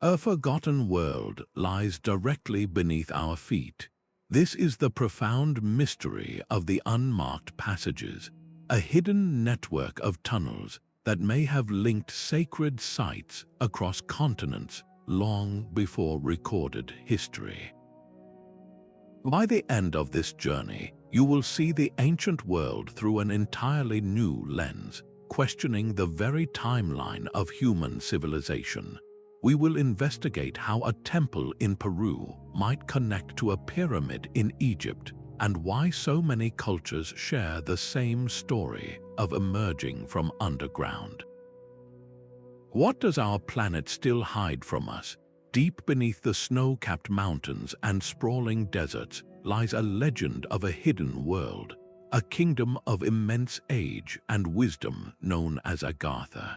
A forgotten world lies directly beneath our feet. This is the profound mystery of the unmarked passages, a hidden network of tunnels that may have linked sacred sites across continents long before recorded history. By the end of this journey, you will see the ancient world through an entirely new lens, questioning the very timeline of human civilization. We will investigate how a temple in Peru might connect to a pyramid in Egypt and why so many cultures share the same story of emerging from underground. What does our planet still hide from us? Deep beneath the snow-capped mountains and sprawling deserts lies a legend of a hidden world, a kingdom of immense age and wisdom known as Agartha.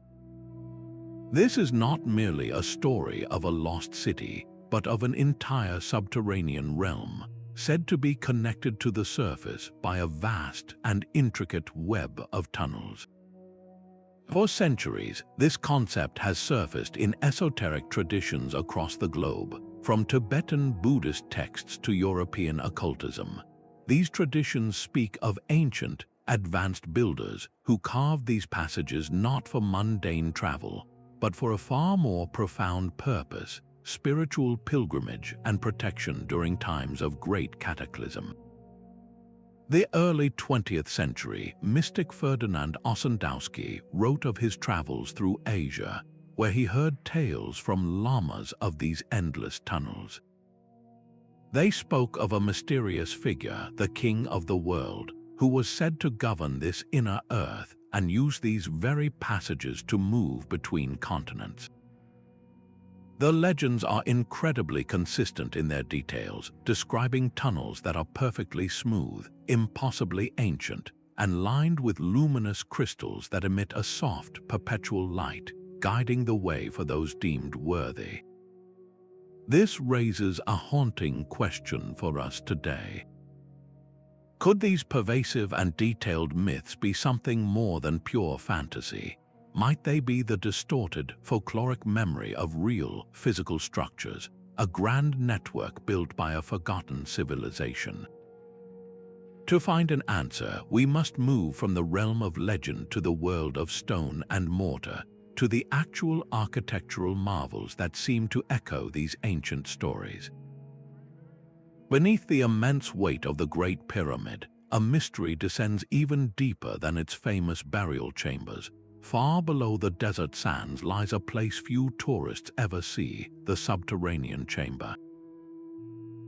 This is not merely a story of a lost city, but of an entire subterranean realm, said to be connected to the surface by a vast and intricate web of tunnels. For centuries, this concept has surfaced in esoteric traditions across the globe, from Tibetan Buddhist texts to European occultism. These traditions speak of ancient, advanced builders who carved these passages not for mundane travel, but for a far more profound purpose: spiritual pilgrimage and protection during times of great cataclysm. The early 20th century mystic Ferdinand Ossendowski wrote of his travels through Asia, where he heard tales from lamas of these endless tunnels. They spoke of a mysterious figure, the king of the world, who was said to govern this inner earth and use these very passages to move between continents. The legends are incredibly consistent in their details, describing tunnels that are perfectly smooth, impossibly ancient, and lined with luminous crystals that emit a soft, perpetual light, guiding the way for those deemed worthy. This raises a haunting question for us today. Could these pervasive and detailed myths be something more than pure fantasy? Might they be the distorted, folkloric memory of real, physical structures, a grand network built by a forgotten civilization? To find an answer, we must move from the realm of legend to the world of stone and mortar, to the actual architectural marvels that seem to echo these ancient stories. Beneath the immense weight of the Great Pyramid, a mystery descends even deeper than its famous burial chambers. Far below the desert sands lies a place few tourists ever see, the subterranean chamber.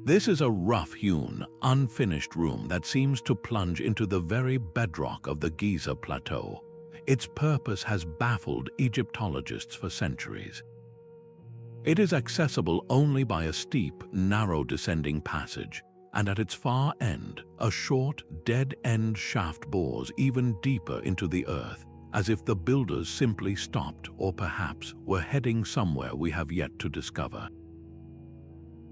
This is a rough-hewn, unfinished room that seems to plunge into the very bedrock of the Giza Plateau. Its purpose has baffled Egyptologists for centuries. It is accessible only by a steep, narrow descending passage, and at its far end, a short, dead-end shaft bores even deeper into the earth, as if the builders simply stopped or perhaps were heading somewhere we have yet to discover.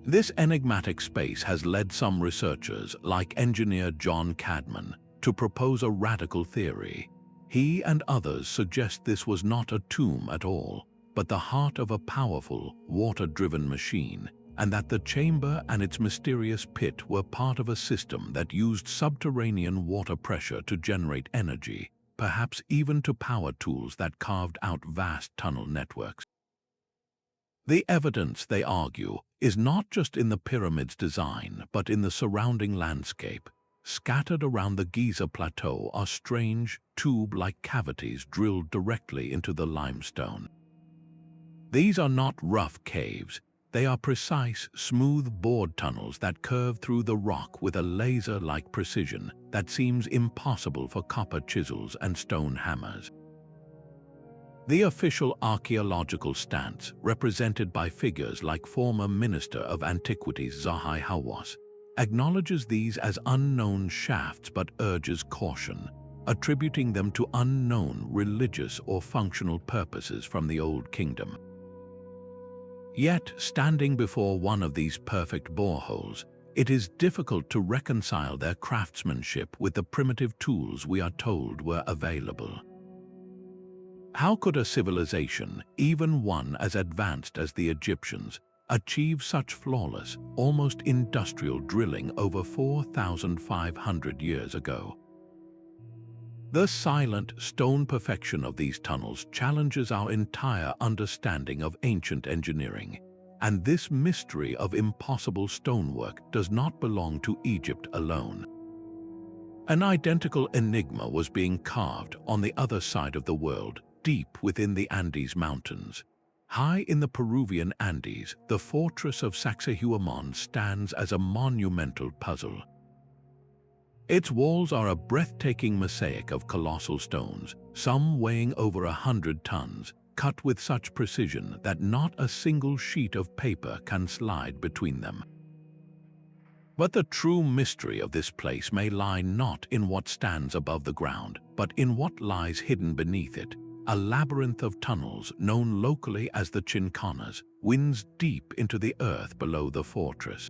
This enigmatic space has led some researchers, like engineer John Cadman, to propose a radical theory. He and others suggest this was not a tomb at all, but the heart of a powerful, water-driven machine, and that the chamber and its mysterious pit were part of a system that used subterranean water pressure to generate energy, perhaps even to power tools that carved out vast tunnel networks. The evidence, they argue, is not just in the pyramid's design, but in the surrounding landscape. Scattered around the Giza Plateau are strange, tube-like cavities drilled directly into the limestone. These are not rough caves. They are precise, smooth bored tunnels that curve through the rock with a laser-like precision that seems impossible for copper chisels and stone hammers. The official archaeological stance, represented by figures like former Minister of Antiquities Sacsayhuaman, acknowledges these as unknown shafts but urges caution, attributing them to unknown religious or functional purposes from the Old Kingdom. Yet, standing before one of these perfect boreholes, it is difficult to reconcile their craftsmanship with the primitive tools we are told were available. How could a civilization, even one as advanced as the Egyptians, achieve such flawless, almost industrial drilling over 4,500 years ago? The silent stone perfection of these tunnels challenges our entire understanding of ancient engineering, and this mystery of impossible stonework does not belong to Egypt alone. An identical enigma was being carved on the other side of the world, deep within the Andes Mountains. High in the Peruvian Andes, the fortress of Sacsayhuaman stands as a monumental puzzle. Its walls are a breathtaking mosaic of colossal stones, some weighing over 100 tons, cut with such precision that not a single sheet of paper can slide between them. But the true mystery of this place may lie not in what stands above the ground, but in what lies hidden beneath it, a labyrinth of tunnels known locally as the chincanas, winds deep into the earth below the fortress.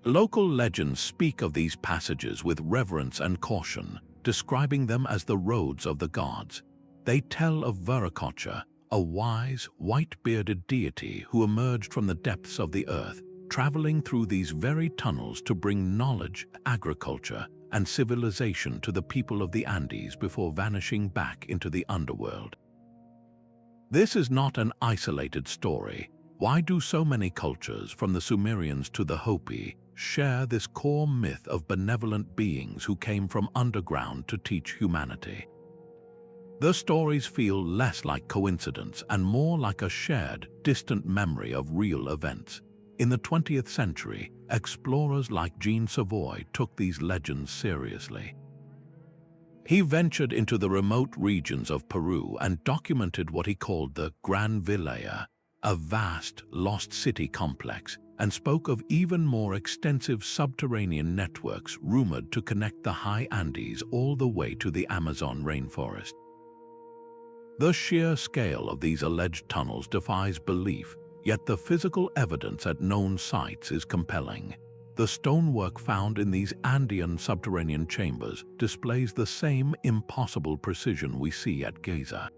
Local legends speak of these passages with reverence and caution, describing them as the roads of the gods. They tell of Viracocha, a wise, white-bearded deity who emerged from the depths of the earth, traveling through these very tunnels to bring knowledge, agriculture, and civilization to the people of the Andes before vanishing back into the underworld. This is not an isolated story. Why do so many cultures, from the Sumerians to the Hopi, share this core myth of benevolent beings who came from underground to teach humanity? The stories feel less like coincidence and more like a shared, distant memory of real events. In the 20th century, explorers like Jean Savoy took these legends seriously. He ventured into the remote regions of Peru and documented what he called the Gran Villaya, a vast, lost city complex, and spoke of even more extensive subterranean networks rumored to connect the high Andes all the way to the Amazon rainforest. The sheer scale of these alleged tunnels defies belief, yet the physical evidence at known sites is compelling. The stonework found in these Andean subterranean chambers displays the same impossible precision we see at Giza.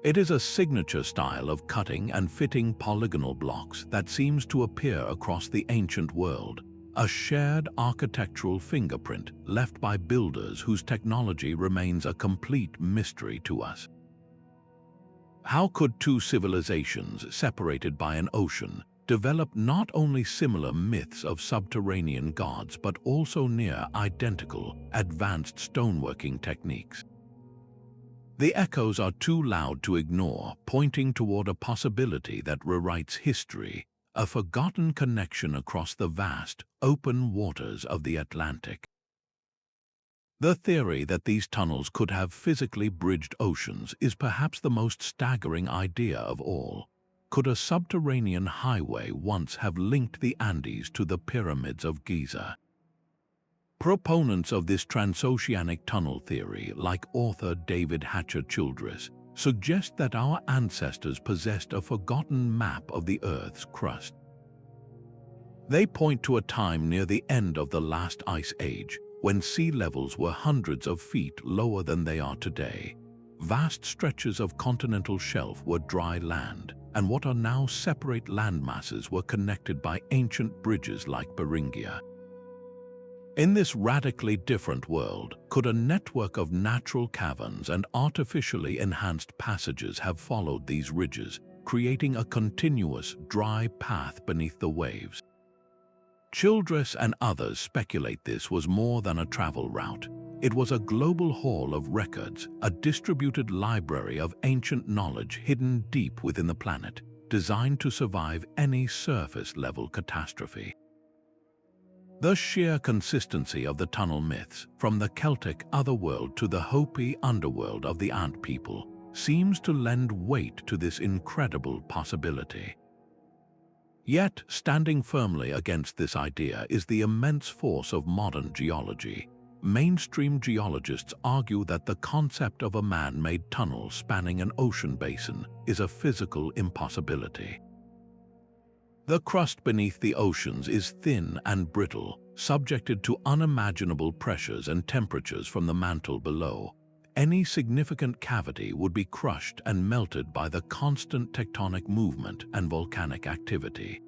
It is a signature style of cutting and fitting polygonal blocks that seems to appear across the ancient world, a shared architectural fingerprint left by builders whose technology remains a complete mystery to us. How could two civilizations separated by an ocean develop not only similar myths of subterranean gods but also near identical, advanced stoneworking techniques? The echoes are too loud to ignore, pointing toward a possibility that rewrites history, a forgotten connection across the vast, open waters of the Atlantic. The theory that these tunnels could have physically bridged oceans is perhaps the most staggering idea of all. Could a subterranean highway once have linked the Andes to the pyramids of Giza? Proponents of this transoceanic tunnel theory, like author David Hatcher Childress, suggest that our ancestors possessed a forgotten map of the Earth's crust. They point to a time near the end of the last ice age, when sea levels were hundreds of feet lower than they are today. Vast stretches of continental shelf were dry land, and what are now separate landmasses were connected by ancient bridges like Beringia. In this radically different world, could a network of natural caverns and artificially enhanced passages have followed these ridges, creating a continuous, dry path beneath the waves? Childress and others speculate this was more than a travel route. It was a global hall of records, a distributed library of ancient knowledge hidden deep within the planet, designed to survive any surface-level catastrophe. The sheer consistency of the tunnel myths, from the Celtic otherworld to the Hopi underworld of the Ant people, seems to lend weight to this incredible possibility. Yet, standing firmly against this idea is the immense force of modern geology. Mainstream geologists argue that the concept of a man-made tunnel spanning an ocean basin is a physical impossibility. The crust beneath the oceans is thin and brittle, subjected to unimaginable pressures and temperatures from the mantle below. any significant cavity would be crushed and melted by the constant tectonic movement and volcanic activity.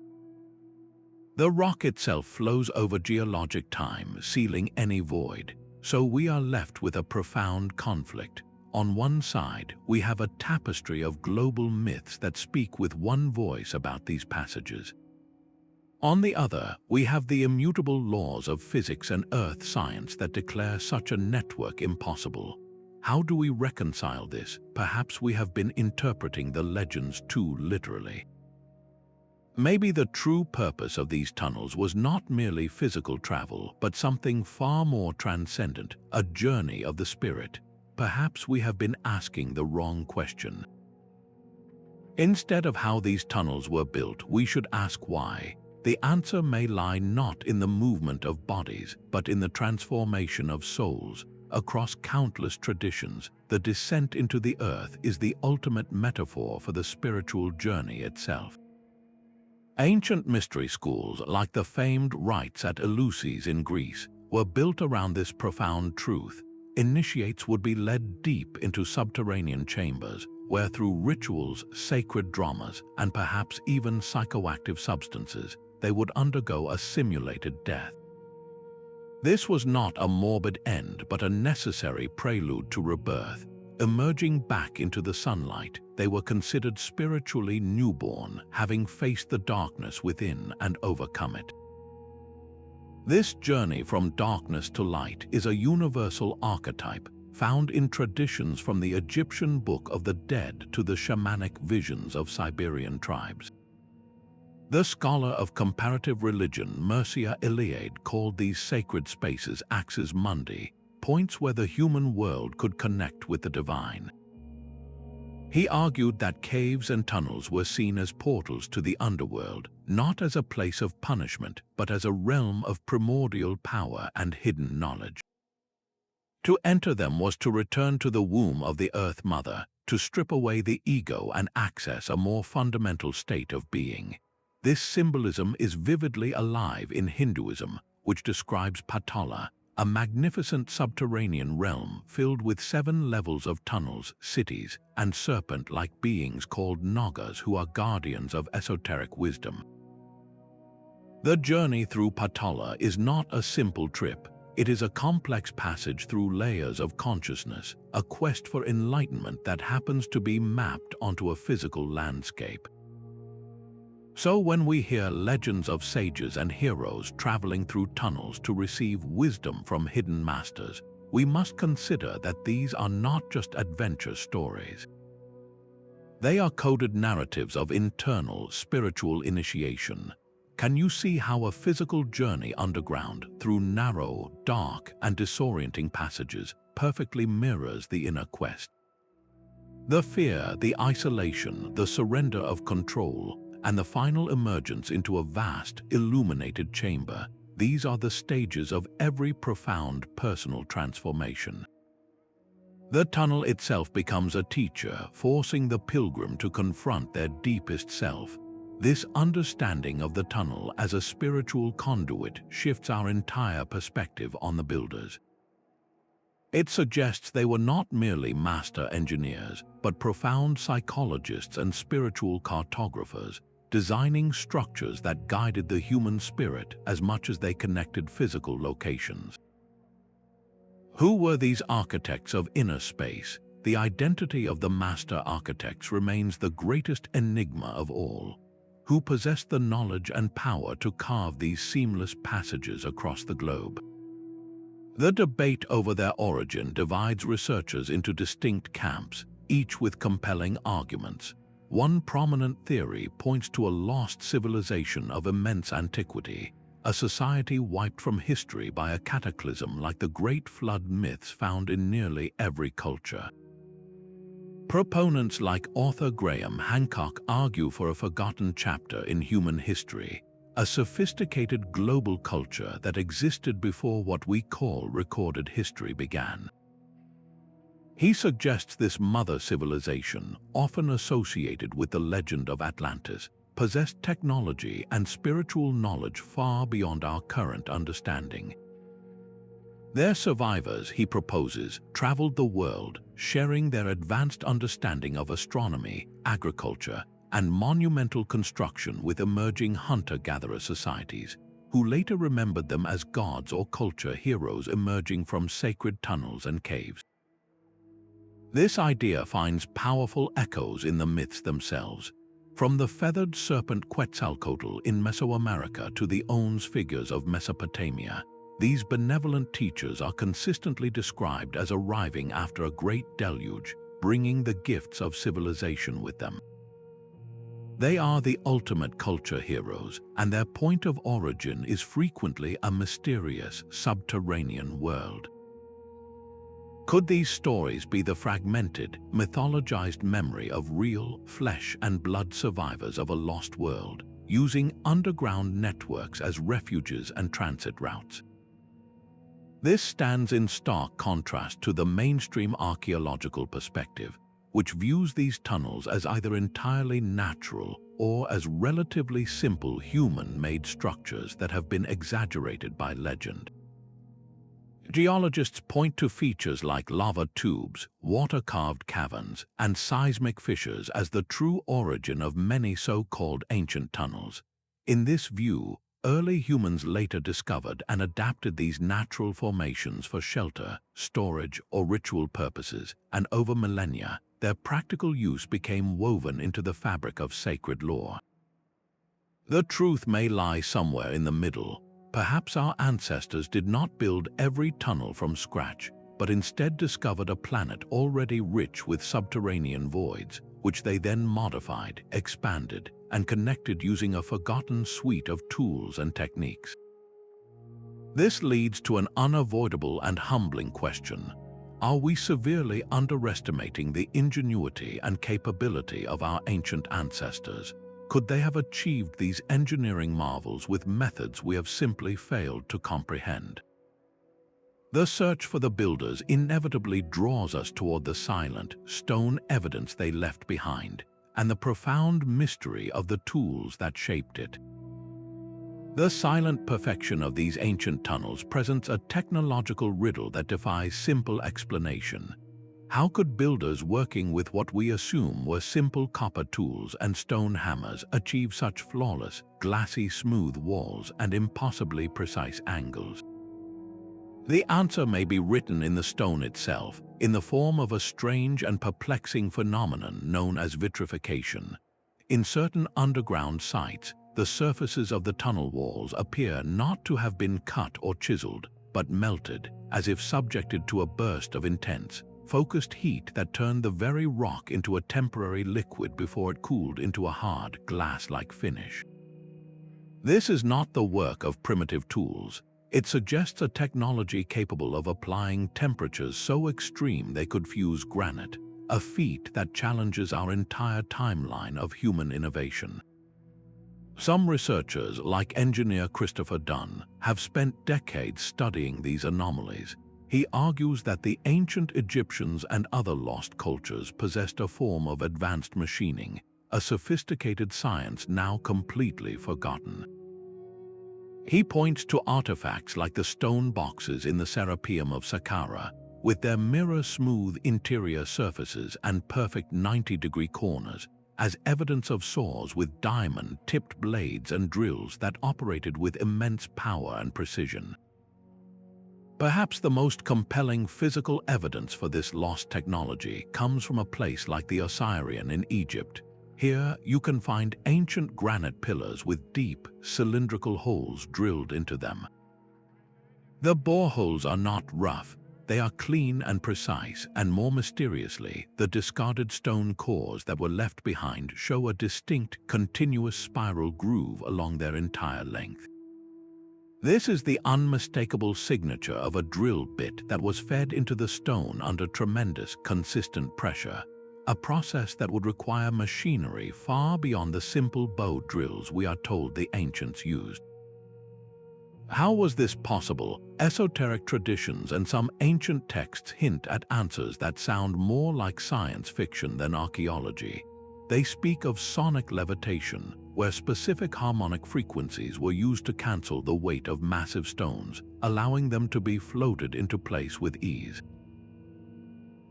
The rock itself flows over geologic time, sealing any void, so we are left with a profound conflict. On one side, we have a tapestry of global myths that speak with one voice about these passages. On the other, we have the immutable laws of physics and earth science that declare such a network impossible. How do we reconcile this? Perhaps we have been interpreting the legends too literally. Maybe the true purpose of these tunnels was not merely physical travel, but something far more transcendent, a journey of the spirit. Perhaps we have been asking the wrong question. Instead of how these tunnels were built, we should ask why. The answer may lie not in the movement of bodies, but in the transformation of souls. Across countless traditions, the descent into the earth is the ultimate metaphor for the spiritual journey itself. Ancient mystery schools, like the famed rites at Eleusis in Greece, were built around this profound truth. Initiates would be led deep into subterranean chambers, where through rituals, sacred dramas, and perhaps even psychoactive substances, they would undergo a simulated death. This was not a morbid end, but a necessary prelude to rebirth. Emerging back into the sunlight, they were considered spiritually newborn, having faced the darkness within and overcome it. This journey from darkness to light is a universal archetype found in traditions from the Egyptian Book of the Dead to the shamanic visions of Siberian tribes. The scholar of comparative religion Mircea Eliade called these sacred spaces axes mundi, points where the human world could connect with the divine. He argued that caves and tunnels were seen as portals to the underworld, not as a place of punishment, but as a realm of primordial power and hidden knowledge. To enter them was to return to the womb of the Earth Mother, to strip away the ego and access a more fundamental state of being. This symbolism is vividly alive in Hinduism, which describes Patala, a magnificent subterranean realm filled with 7 levels of tunnels, cities, and serpent-like beings called Nagas who are guardians of esoteric wisdom. The journey through Patala is not a simple trip. It is a complex passage through layers of consciousness, a quest for enlightenment that happens to be mapped onto a physical landscape. So when we hear legends of sages and heroes traveling through tunnels to receive wisdom from hidden masters, we must consider that these are not just adventure stories. They are coded narratives of internal spiritual initiation. Can you see how a physical journey underground through narrow, dark, and disorienting passages perfectly mirrors the inner quest? The fear, the isolation, the surrender of control, and the final emergence into a vast, illuminated chamber, these are the stages of every profound personal transformation. The tunnel itself becomes a teacher, forcing the pilgrim to confront their deepest self. This understanding of the tunnel as a spiritual conduit shifts our entire perspective on the builders. It suggests they were not merely master engineers, but profound psychologists and spiritual cartographers, designing structures that guided the human spirit as much as they connected physical locations. Who were these architects of inner space? The identity of the master architects remains the greatest enigma of all. Who possessed the knowledge and power to carve these seamless passages across the globe? The debate over their origin divides researchers into distinct camps, each with compelling arguments. One prominent theory points to a lost civilization of immense antiquity, a society wiped from history by a cataclysm like the Great Flood myths found in nearly every culture. Proponents like author Graham Hancock argue for a forgotten chapter in human history, a sophisticated global culture that existed before what we call recorded history began. He suggests this mother civilization, often associated with the legend of Atlantis, possessed technology and spiritual knowledge far beyond our current understanding. Their survivors, he proposes, traveled the world, sharing their advanced understanding of astronomy, agriculture, and monumental construction with emerging hunter-gatherer societies, who later remembered them as gods or culture heroes emerging from sacred tunnels and caves. This idea finds powerful echoes in the myths themselves, from the feathered serpent Quetzalcoatl in Mesoamerica to the Ons figures of Mesopotamia. These benevolent teachers are consistently described as arriving after a great deluge, bringing the gifts of civilization with them. They are the ultimate culture heroes, and their point of origin is frequently a mysterious, subterranean world. Could these stories be the fragmented, mythologized memory of real, flesh and blood survivors of a lost world, using underground networks as refuges and transit routes? This stands in stark contrast to the mainstream archaeological perspective, which views these tunnels as either entirely natural or as relatively simple human-made structures that have been exaggerated by legend. Geologists point to features like lava tubes, water-carved caverns, and seismic fissures as the true origin of many so-called ancient tunnels. In this view, early humans later discovered and adapted these natural formations for shelter, storage, or ritual purposes, and over millennia, their practical use became woven into the fabric of sacred lore. The truth may lie somewhere in the middle. Perhaps our ancestors did not build every tunnel from scratch, but instead discovered a planet already rich with subterranean voids, which they then modified, expanded, and connected using a forgotten suite of tools and techniques. This leads to an unavoidable and humbling question. Are we severely underestimating the ingenuity and capability of our ancient ancestors? Could they have achieved these engineering marvels with methods we have simply failed to comprehend? The search for the builders inevitably draws us toward the silent, stone evidence they left behind, and the profound mystery of the tools that shaped it. The silent perfection of these ancient tunnels presents a technological riddle that defies simple explanation. How could builders working with what we assume were simple copper tools and stone hammers achieve such flawless, glassy smooth walls and impossibly precise angles? The answer may be written in the stone itself, in the form of a strange and perplexing phenomenon known as vitrification. In certain underground sites, the surfaces of the tunnel walls appear not to have been cut or chiseled, but melted, as if subjected to a burst of intense, focused heat that turned the very rock into a temporary liquid before it cooled into a hard, glass-like finish. This is not the work of primitive tools. It suggests a technology capable of applying temperatures so extreme they could fuse granite, a feat that challenges our entire timeline of human innovation. Some researchers, like engineer Christopher Dunn, have spent decades studying these anomalies. He argues that the ancient Egyptians and other lost cultures possessed a form of advanced machining, a sophisticated science now completely forgotten. He points to artifacts like the stone boxes in the Serapeum of Saqqara, with their mirror-smooth interior surfaces and perfect 90-degree corners, as evidence of saws with diamond-tipped blades and drills that operated with immense power and precision. Perhaps the most compelling physical evidence for this lost technology comes from a place like the Osirian in Egypt. Here, you can find ancient granite pillars with deep, cylindrical holes drilled into them. The boreholes are not rough, they are clean and precise, and more mysteriously, the discarded stone cores that were left behind show a distinct, continuous spiral groove along their entire length. This is the unmistakable signature of a drill bit that was fed into the stone under tremendous, consistent pressure, a process that would require machinery far beyond the simple bow drills we are told the ancients used. How was this possible? Esoteric traditions and some ancient texts hint at answers that sound more like science fiction than archaeology. They speak of sonic levitation, where specific harmonic frequencies were used to cancel the weight of massive stones, allowing them to be floated into place with ease.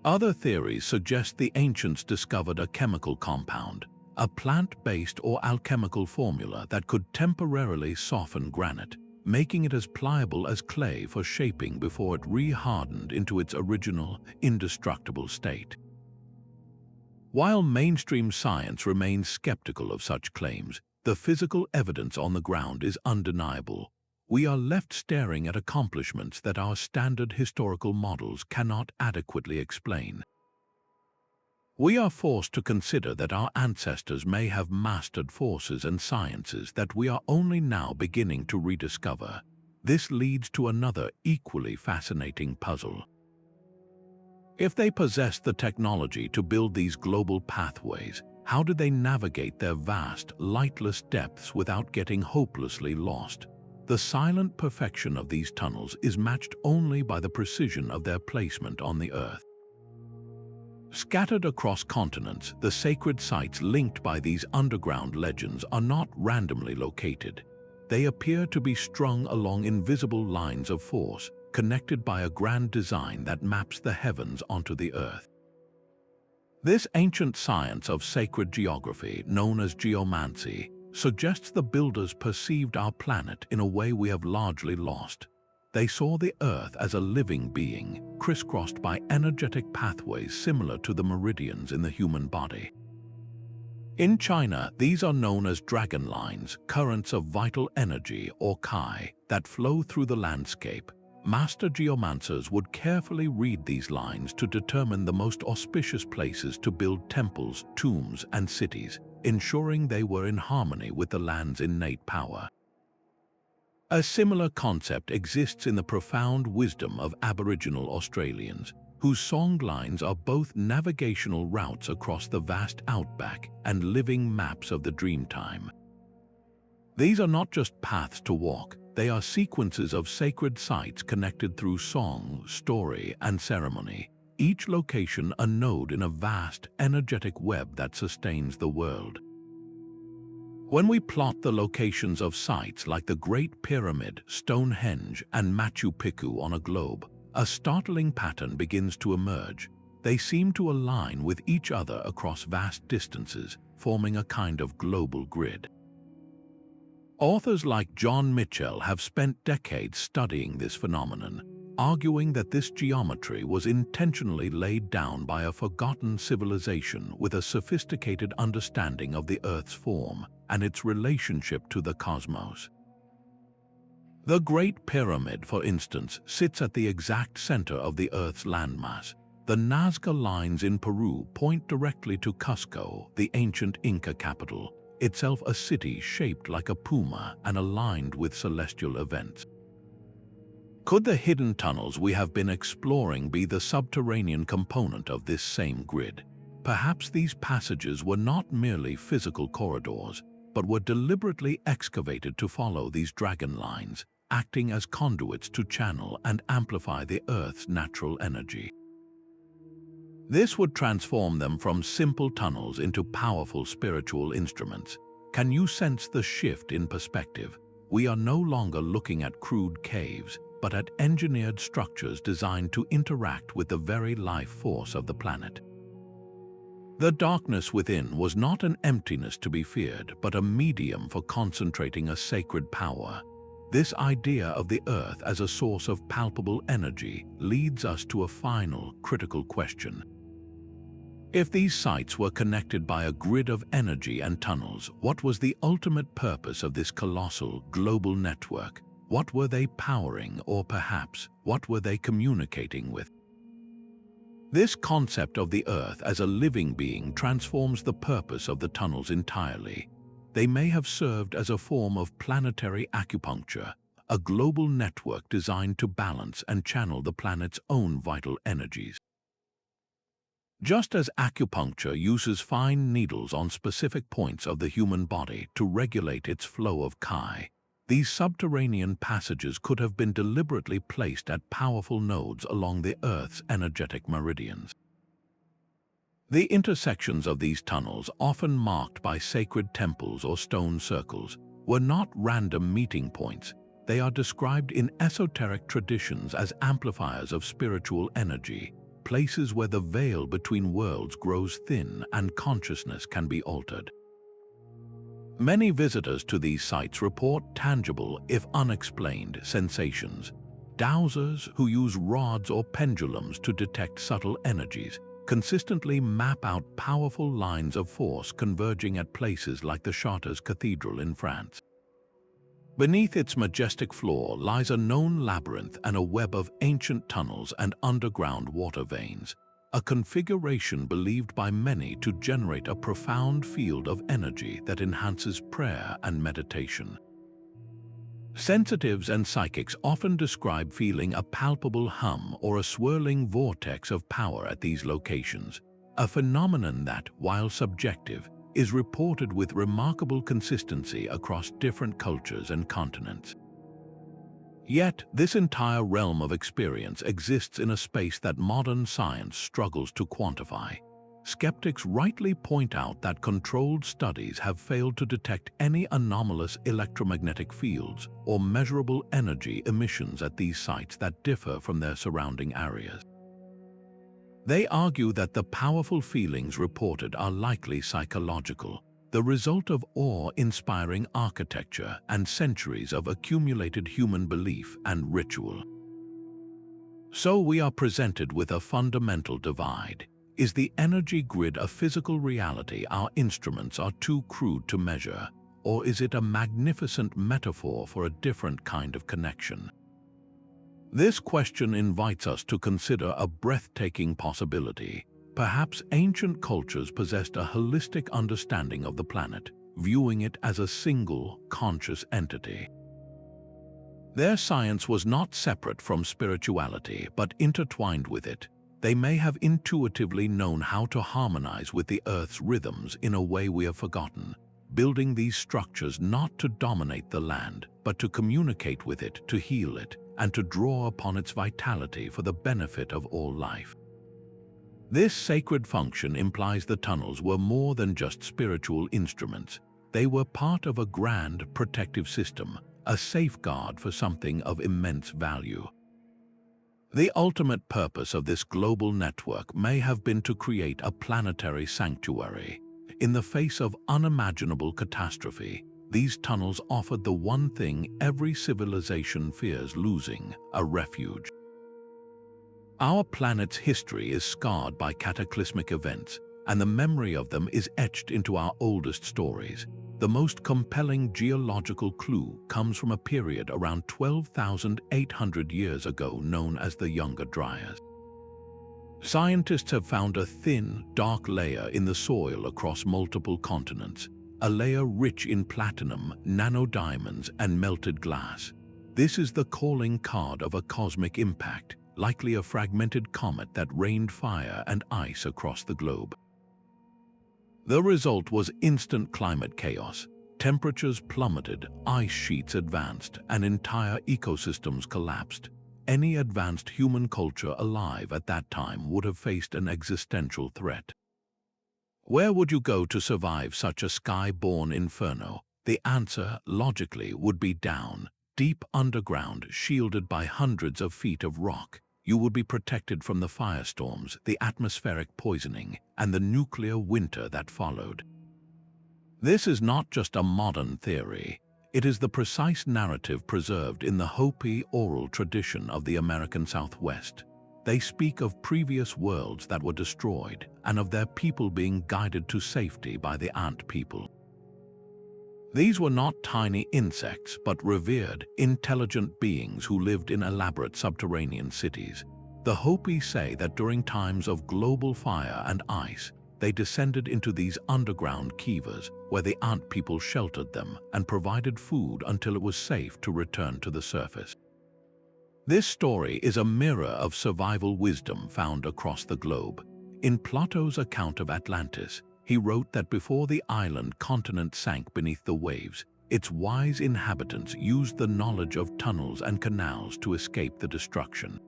Other theories suggest the ancients discovered a chemical compound, a plant-based or alchemical formula that could temporarily soften granite, making it as pliable as clay for shaping before it re-hardened into its original, indestructible state. While mainstream science remains skeptical of such claims, the physical evidence on the ground is undeniable. We are left staring at accomplishments that our standard historical models cannot adequately explain. We are forced to consider that our ancestors may have mastered forces and sciences that we are only now beginning to rediscover. This leads to another equally fascinating puzzle. If they possessed the technology to build these global pathways, how did they navigate their vast, lightless depths without getting hopelessly lost? The silent perfection of these tunnels is matched only by the precision of their placement on the Earth. Scattered across continents, the sacred sites linked by these underground legends are not randomly located. They appear to be strung along invisible lines of force, connected by a grand design that maps the heavens onto the Earth. This ancient science of sacred geography, known as geomancy, suggests the builders perceived our planet in a way we have largely lost. They saw the Earth as a living being, crisscrossed by energetic pathways similar to the meridians in the human body. In China, these are known as dragon lines, currents of vital energy or Qi, that flow through the landscape. Master geomancers would carefully read these lines to determine the most auspicious places to build temples, tombs, and cities, ensuring they were in harmony with the land's innate power. A similar concept exists in the profound wisdom of Aboriginal Australians, whose song lines are both navigational routes across the vast outback and living maps of the dreamtime. These are not just paths to walk, they are sequences of sacred sites connected through song, story, and ceremony, each location a node in a vast, energetic web that sustains the world. When we plot the locations of sites like the Great Pyramid, Stonehenge, and Machu Picchu on a globe, a startling pattern begins to emerge. They seem to align with each other across vast distances, forming a kind of global grid. Authors like John Mitchell have spent decades studying this phenomenon, arguing that this geometry was intentionally laid down by a forgotten civilization with a sophisticated understanding of the Earth's form and its relationship to the cosmos. The Great Pyramid, for instance, sits at the exact center of the Earth's landmass. The Nazca lines in Peru point directly to Cusco, the ancient Inca capital, itself a city shaped like a puma and aligned with celestial events. Could the hidden tunnels we have been exploring be the subterranean component of this same grid? Perhaps these passages were not merely physical corridors, but were deliberately excavated to follow these dragon lines, acting as conduits to channel and amplify the Earth's natural energy. This would transform them from simple tunnels into powerful spiritual instruments. Can you sense the shift in perspective? We are no longer looking at crude caves, but at engineered structures designed to interact with the very life force of the planet. The darkness within was not an emptiness to be feared, but a medium for concentrating a sacred power. This idea of the Earth as a source of palpable energy leads us to a final, critical question. If these sites were connected by a grid of energy and tunnels, what was the ultimate purpose of this colossal, global network? What were they powering, or perhaps, what were they communicating with? This concept of the Earth as a living being transforms the purpose of the tunnels entirely. They may have served as a form of planetary acupuncture, a global network designed to balance and channel the planet's own vital energies. Just as acupuncture uses fine needles on specific points of the human body to regulate its flow of Qi, these subterranean passages could have been deliberately placed at powerful nodes along the Earth's energetic meridians. The intersections of these tunnels, often marked by sacred temples or stone circles, were not random meeting points. They are described in esoteric traditions as amplifiers of spiritual energy, places where the veil between worlds grows thin and consciousness can be altered. Many visitors to these sites report tangible, if unexplained, sensations. Dowsers, who use rods or pendulums to detect subtle energies, consistently map out powerful lines of force converging at places like the Chartres Cathedral in France. Beneath its majestic floor lies a known labyrinth and a web of ancient tunnels and underground water veins, a configuration believed by many to generate a profound field of energy that enhances prayer and meditation. Sensitives and psychics often describe feeling a palpable hum or a swirling vortex of power at these locations, a phenomenon that, while subjective, is reported with remarkable consistency across different cultures and continents. Yet, this entire realm of experience exists in a space that modern science struggles to quantify. Skeptics rightly point out that controlled studies have failed to detect any anomalous electromagnetic fields or measurable energy emissions at these sites that differ from their surrounding areas. They argue that the powerful feelings reported are likely psychological, the result of awe-inspiring architecture and centuries of accumulated human belief and ritual. So we are presented with a fundamental divide. Is the energy grid a physical reality our instruments are too crude to measure, or is it a magnificent metaphor for a different kind of connection? This question invites us to consider a breathtaking possibility. Perhaps ancient cultures possessed a holistic understanding of the planet, viewing it as a single, conscious entity. Their science was not separate from spirituality, but intertwined with it. They may have intuitively known how to harmonize with the Earth's rhythms in a way we have forgotten, building these structures not to dominate the land, but to communicate with it, to heal it, and to draw upon its vitality for the benefit of all life. This sacred function implies the tunnels were more than just spiritual instruments. They were part of a grand protective system, a safeguard for something of immense value. The ultimate purpose of this global network may have been to create a planetary sanctuary. In the face of unimaginable catastrophe, these tunnels offered the one thing every civilization fears losing: a refuge. Our planet's history is scarred by cataclysmic events, and the memory of them is etched into our oldest stories. The most compelling geological clue comes from a period around 12,800 years ago known as the Younger Dryas. Scientists have found a thin, dark layer in the soil across multiple continents, a layer rich in platinum, nanodiamonds, and melted glass. This is the calling card of a cosmic impact, likely a fragmented comet that rained fire and ice across the globe. The result was instant climate chaos. Temperatures plummeted, ice sheets advanced, and entire ecosystems collapsed. Any advanced human culture alive at that time would have faced an existential threat. Where would you go to survive such a sky-born inferno? The answer, logically, would be down, deep underground, shielded by hundreds of feet of rock. You would be protected from the firestorms, the atmospheric poisoning, and the nuclear winter that followed. This is not just a modern theory. It is the precise narrative preserved in the Hopi oral tradition of the American Southwest. They speak of previous worlds that were destroyed and of their people being guided to safety by the ant people. These were not tiny insects, but revered, intelligent beings who lived in elaborate subterranean cities. The Hopi say that during times of global fire and ice, they descended into these underground kivas, where the ant people sheltered them and provided food until it was safe to return to the surface. This story is a mirror of survival wisdom found across the globe. In Plato's account of Atlantis, he wrote that before the island continent sank beneath the waves, its wise inhabitants used the knowledge of tunnels and canals to escape the destruction.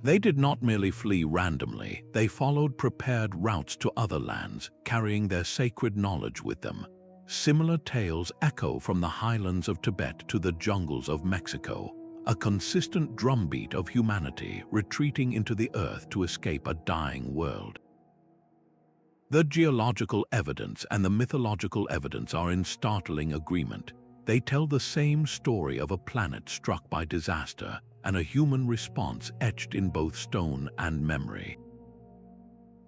They did not merely flee randomly, they followed prepared routes to other lands, carrying their sacred knowledge with them. Similar tales echo from the highlands of Tibet to the jungles of Mexico, a consistent drumbeat of humanity retreating into the earth to escape a dying world. The geological evidence and the mythological evidence are in startling agreement. They tell the same story of a planet struck by disaster and a human response etched in both stone and memory.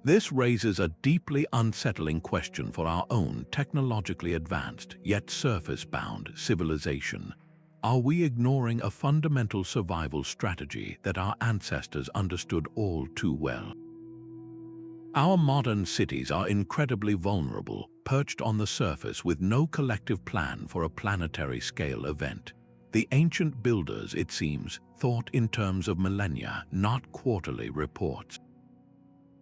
This raises a deeply unsettling question for our own technologically advanced yet surface-bound civilization. Are we ignoring a fundamental survival strategy that our ancestors understood all too well? Our modern cities are incredibly vulnerable, perched on the surface with no collective plan for a planetary scale event. The ancient builders, it seems, thought in terms of millennia, not quarterly reports.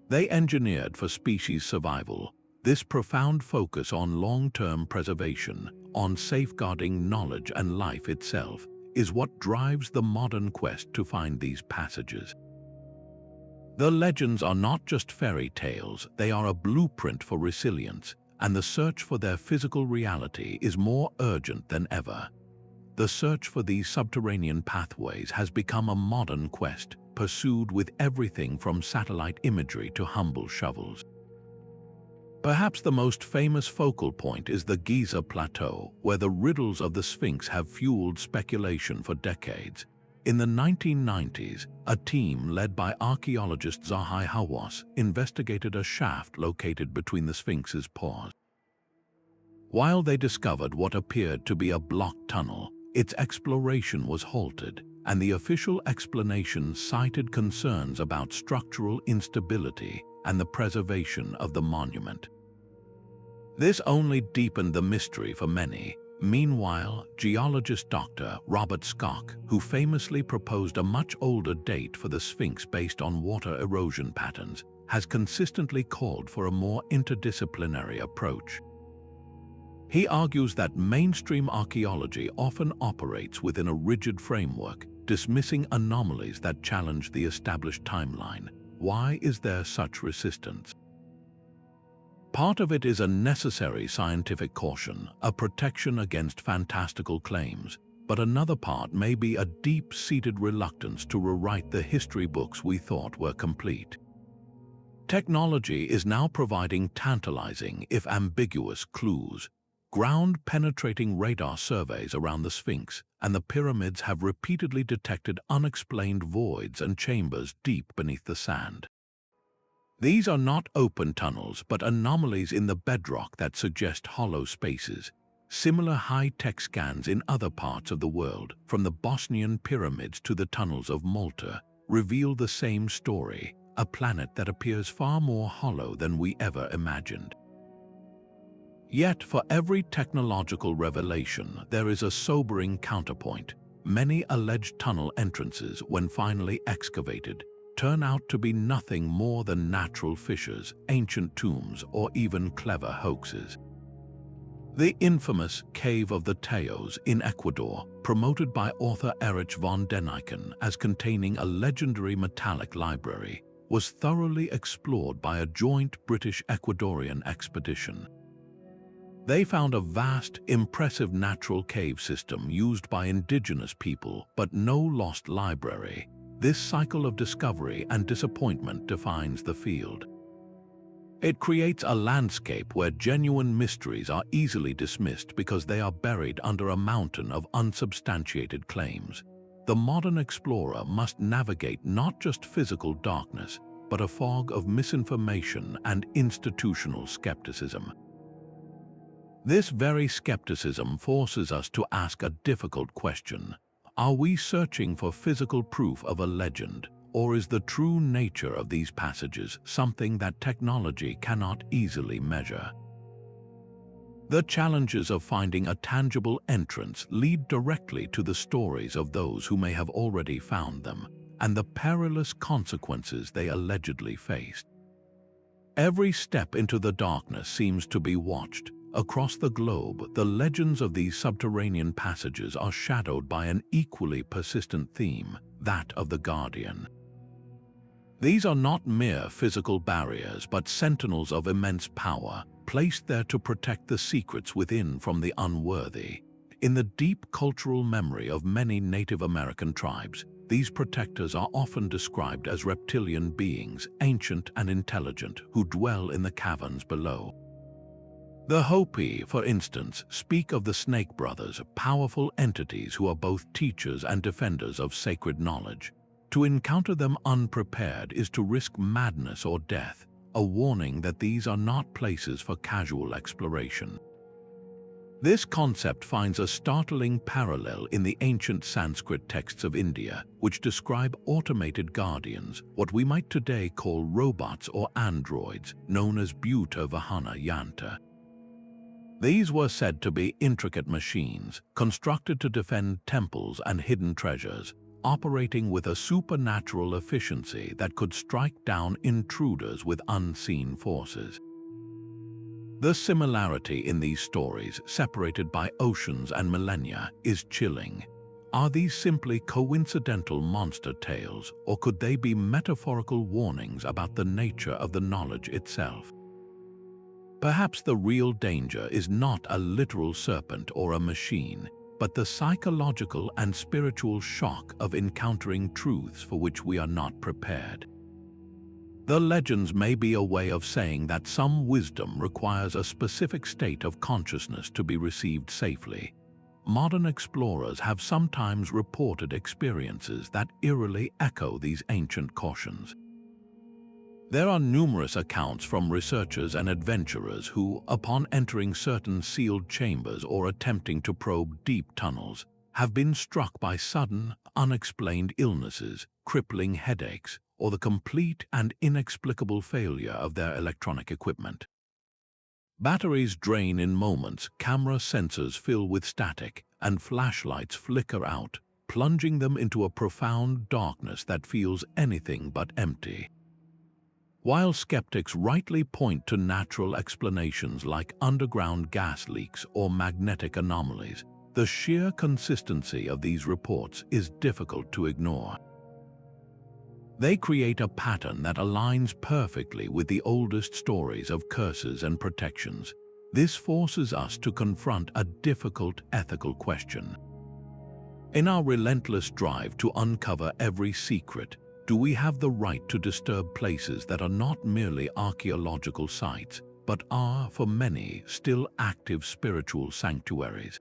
They engineered for species survival. This profound focus on long-term preservation, on safeguarding knowledge and life itself, is what drives the modern quest to find these passages. The legends are not just fairy tales, they are a blueprint for resilience, and the search for their physical reality is more urgent than ever. The search for these subterranean pathways has become a modern quest, pursued with everything from satellite imagery to humble shovels. Perhaps the most famous focal point is the Giza Plateau, where the riddles of the Sphinx have fueled speculation for decades. In the 1990s, a team led by archaeologist Sacsayhuaman investigated a shaft located between the Sphinx's paws. While they discovered what appeared to be a blocked tunnel, its exploration was halted, and the official explanation cited concerns about structural instability and the preservation of the monument. This only deepened the mystery for many. Meanwhile, geologist Dr. Robert Schoch, who famously proposed a much older date for the Sphinx based on water erosion patterns, has consistently called for a more interdisciplinary approach. He argues that mainstream archaeology often operates within a rigid framework, dismissing anomalies that challenge the established timeline. Why is there such resistance? Part of it is a necessary scientific caution, a protection against fantastical claims, but another part may be a deep-seated reluctance to rewrite the history books we thought were complete. Technology is now providing tantalizing, if ambiguous, clues. Ground-penetrating radar surveys around the Sphinx and the pyramids have repeatedly detected unexplained voids and chambers deep beneath the sand. These are not open tunnels, but anomalies in the bedrock that suggest hollow spaces. Similar high-tech scans in other parts of the world, from the Bosnian pyramids to the tunnels of Malta, reveal the same story, a planet that appears far more hollow than we ever imagined. Yet, for every technological revelation, there is a sobering counterpoint. Many alleged tunnel entrances, when finally excavated, turn out to be nothing more than natural fissures, ancient tombs, or even clever hoaxes. The infamous Cave of the Teos in Ecuador, promoted by author Erich von Däniken as containing a legendary metallic library, was thoroughly explored by a joint British-Ecuadorian expedition. They found a vast, impressive natural cave system used by indigenous people, but no lost library. This cycle of discovery and disappointment defines the field. It creates a landscape where genuine mysteries are easily dismissed because they are buried under a mountain of unsubstantiated claims. The modern explorer must navigate not just physical darkness, but a fog of misinformation and institutional skepticism. This very skepticism forces us to ask a difficult question. Are we searching for physical proof of a legend, or is the true nature of these passages something that technology cannot easily measure? The challenges of finding a tangible entrance lead directly to the stories of those who may have already found them, and the perilous consequences they allegedly faced. Every step into the darkness seems to be watched. Across the globe, the legends of these subterranean passages are shadowed by an equally persistent theme, that of the Guardian. These are not mere physical barriers, but sentinels of immense power, placed there to protect the secrets within from the unworthy. In the deep cultural memory of many Native American tribes, these protectors are often described as reptilian beings, ancient and intelligent, who dwell in the caverns below. The Hopi, for instance, speak of the Snake Brothers, powerful entities who are both teachers and defenders of sacred knowledge. To encounter them unprepared is to risk madness or death, a warning that these are not places for casual exploration. This concept finds a startling parallel in the ancient Sanskrit texts of India, which describe automated guardians, what we might today call robots or androids, known as Bhuta Vahana Yanta. These were said to be intricate machines, constructed to defend temples and hidden treasures, operating with a supernatural efficiency that could strike down intruders with unseen forces. The similarity in these stories, separated by oceans and millennia, is chilling. Are these simply coincidental monster tales, or could they be metaphorical warnings about the nature of the knowledge itself? Perhaps the real danger is not a literal serpent or a machine, but the psychological and spiritual shock of encountering truths for which we are not prepared. The legends may be a way of saying that some wisdom requires a specific state of consciousness to be received safely. Modern explorers have sometimes reported experiences that eerily echo these ancient cautions. There are numerous accounts from researchers and adventurers who, upon entering certain sealed chambers or attempting to probe deep tunnels, have been struck by sudden, unexplained illnesses, crippling headaches, or the complete and inexplicable failure of their electronic equipment. Batteries drain in moments, camera sensors fill with static, and flashlights flicker out, plunging them into a profound darkness that feels anything but empty. While skeptics rightly point to natural explanations like underground gas leaks or magnetic anomalies, the sheer consistency of these reports is difficult to ignore. They create a pattern that aligns perfectly with the oldest stories of curses and protections. This forces us to confront a difficult ethical question. In our relentless drive to uncover every secret, do we have the right to disturb places that are not merely archaeological sites, but are, for many, still active spiritual sanctuaries?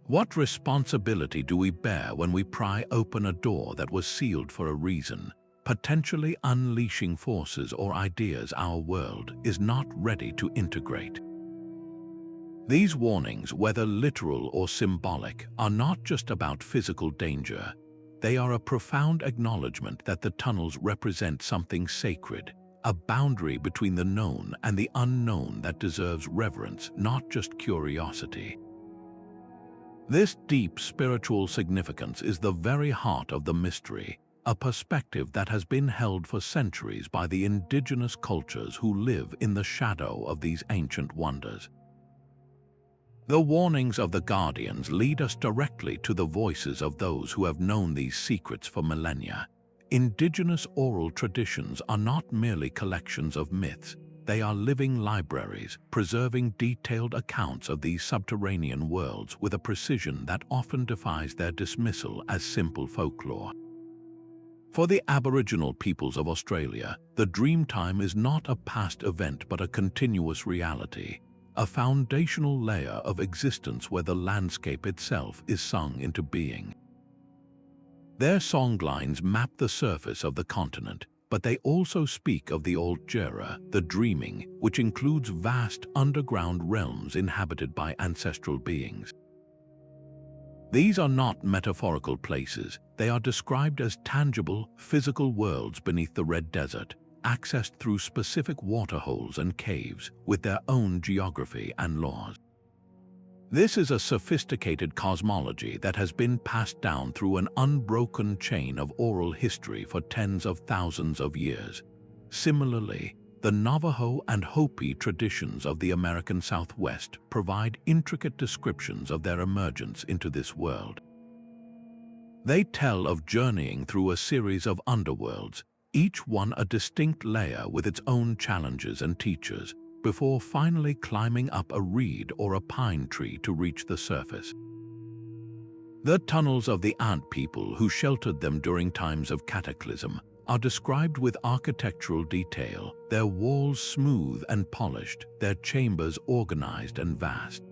What responsibility do we bear when we pry open a door that was sealed for a reason, potentially unleashing forces or ideas our world is not ready to integrate? These warnings, whether literal or symbolic, are not just about physical danger. They are a profound acknowledgement that the tunnels represent something sacred, a boundary between the known and the unknown that deserves reverence, not just curiosity. This deep spiritual significance is the very heart of the mystery, a perspective that has been held for centuries by the indigenous cultures who live in the shadow of these ancient wonders. The warnings of the Guardians lead us directly to the voices of those who have known these secrets for millennia. Indigenous oral traditions are not merely collections of myths. They are living libraries, preserving detailed accounts of these subterranean worlds with a precision that often defies their dismissal as simple folklore. For the Aboriginal peoples of Australia, the Dreamtime is not a past event but a continuous reality, a foundational layer of existence where the landscape itself is sung into being. Their songlines map the surface of the continent, but they also speak of the Altjera, the dreaming, which includes vast underground realms inhabited by ancestral beings. These are not metaphorical places. They are described as tangible, physical worlds beneath the Red Desert, accessed through specific waterholes and caves with their own geography and laws. This is a sophisticated cosmology that has been passed down through an unbroken chain of oral history for tens of thousands of years. Similarly, the Navajo and Hopi traditions of the American Southwest provide intricate descriptions of their emergence into this world. They tell of journeying through a series of underworlds, each one a distinct layer with its own challenges and teachers, before finally climbing up a reed or a pine tree to reach the surface. The tunnels of the ant people who sheltered them during times of cataclysm are described with architectural detail, their walls smooth and polished, their chambers organized and vast.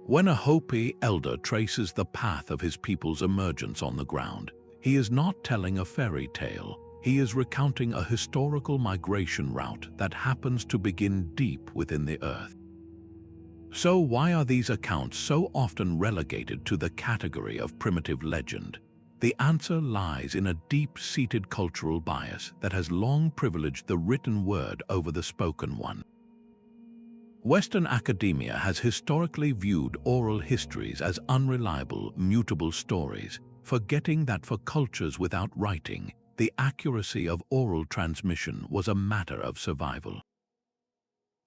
When a Hopi elder traces the path of his people's emergence on the ground, he is not telling a fairy tale, he is recounting a historical migration route that happens to begin deep within the earth. So why are these accounts so often relegated to the category of primitive legend? The answer lies in a deep-seated cultural bias that has long privileged the written word over the spoken one. Western academia has historically viewed oral histories as unreliable, mutable stories, forgetting that for cultures without writing, the accuracy of oral transmission was a matter of survival.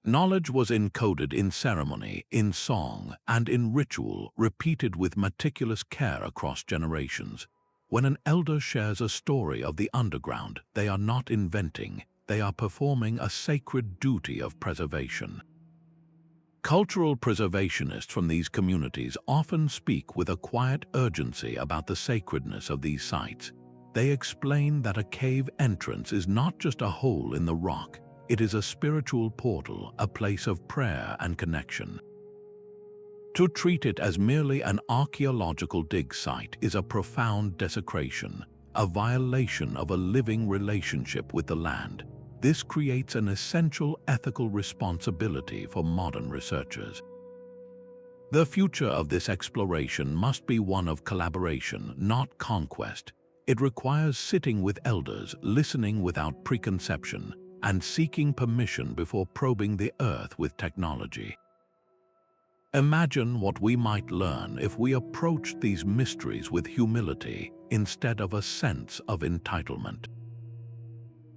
Knowledge was encoded in ceremony, in song, and in ritual, repeated with meticulous care across generations. When an elder shares a story of the underground, they are not inventing, they are performing a sacred duty of preservation. Cultural preservationists from these communities often speak with a quiet urgency about the sacredness of these sites. They explain that a cave entrance is not just a hole in the rock, it is a spiritual portal, a place of prayer and connection. To treat it as merely an archaeological dig site is a profound desecration, a violation of a living relationship with the land. This creates an essential ethical responsibility for modern researchers. The future of this exploration must be one of collaboration, not conquest. It requires sitting with elders, listening without preconception, and seeking permission before probing the earth with technology. Imagine what we might learn if we approached these mysteries with humility instead of a sense of entitlement.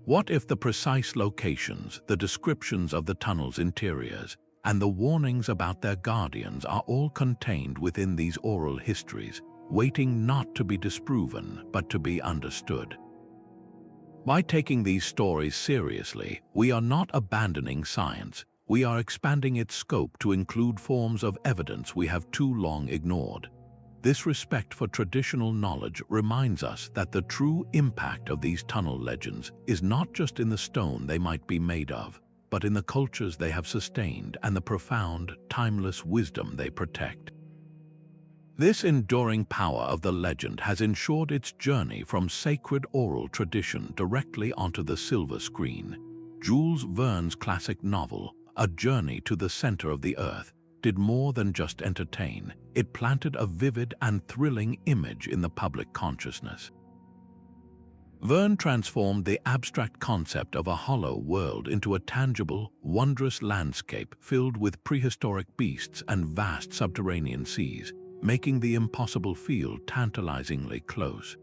What if the precise locations, the descriptions of the tunnel's interiors, and the warnings about their guardians are all contained within these oral histories, waiting not to be disproven but to be understood? By taking these stories seriously, we are not abandoning science, we are expanding its scope to include forms of evidence we have too long ignored. This respect for traditional knowledge reminds us that the true impact of these tunnel legends is not just in the stone they might be made of, but in the cultures they have sustained and the profound, timeless wisdom they protect. This enduring power of the legend has ensured its journey from sacred oral tradition directly onto the silver screen. Jules Verne's classic novel, A Journey to the Center of the Earth, did more than just entertain. It planted a vivid and thrilling image in the public consciousness. Verne transformed the abstract concept of a hollow world into a tangible, wondrous landscape filled with prehistoric beasts and vast subterranean seas, making the impossible feel tantalizingly close.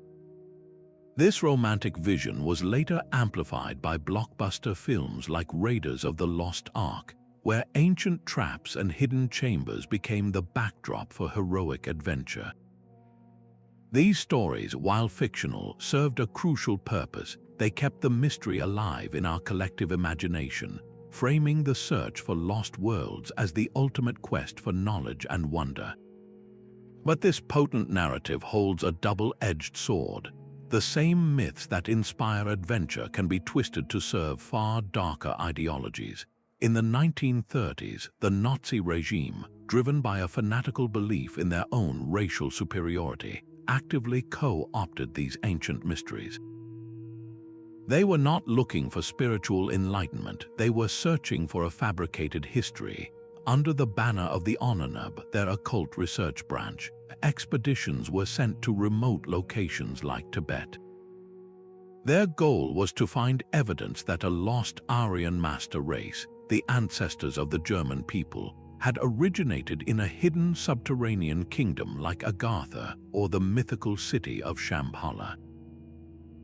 This romantic vision was later amplified by blockbuster films like Raiders of the Lost Ark, where ancient traps and hidden chambers became the backdrop for heroic adventure. These stories, while fictional, served a crucial purpose. They kept the mystery alive in our collective imagination, framing the search for lost worlds as the ultimate quest for knowledge and wonder. But this potent narrative holds a double-edged sword. The same myths that inspire adventure can be twisted to serve far darker ideologies. In the 1930s, the Nazi regime, driven by a fanatical belief in their own racial superiority, actively co-opted these ancient mysteries. They were not looking for spiritual enlightenment, they were searching for a fabricated history. Under the banner of the Onanub, their occult research branch, expeditions were sent to remote locations like Tibet. Their goal was to find evidence that a lost Aryan master race, the ancestors of the German people, had originated in a hidden subterranean kingdom like Agartha or the mythical city of Shambhala.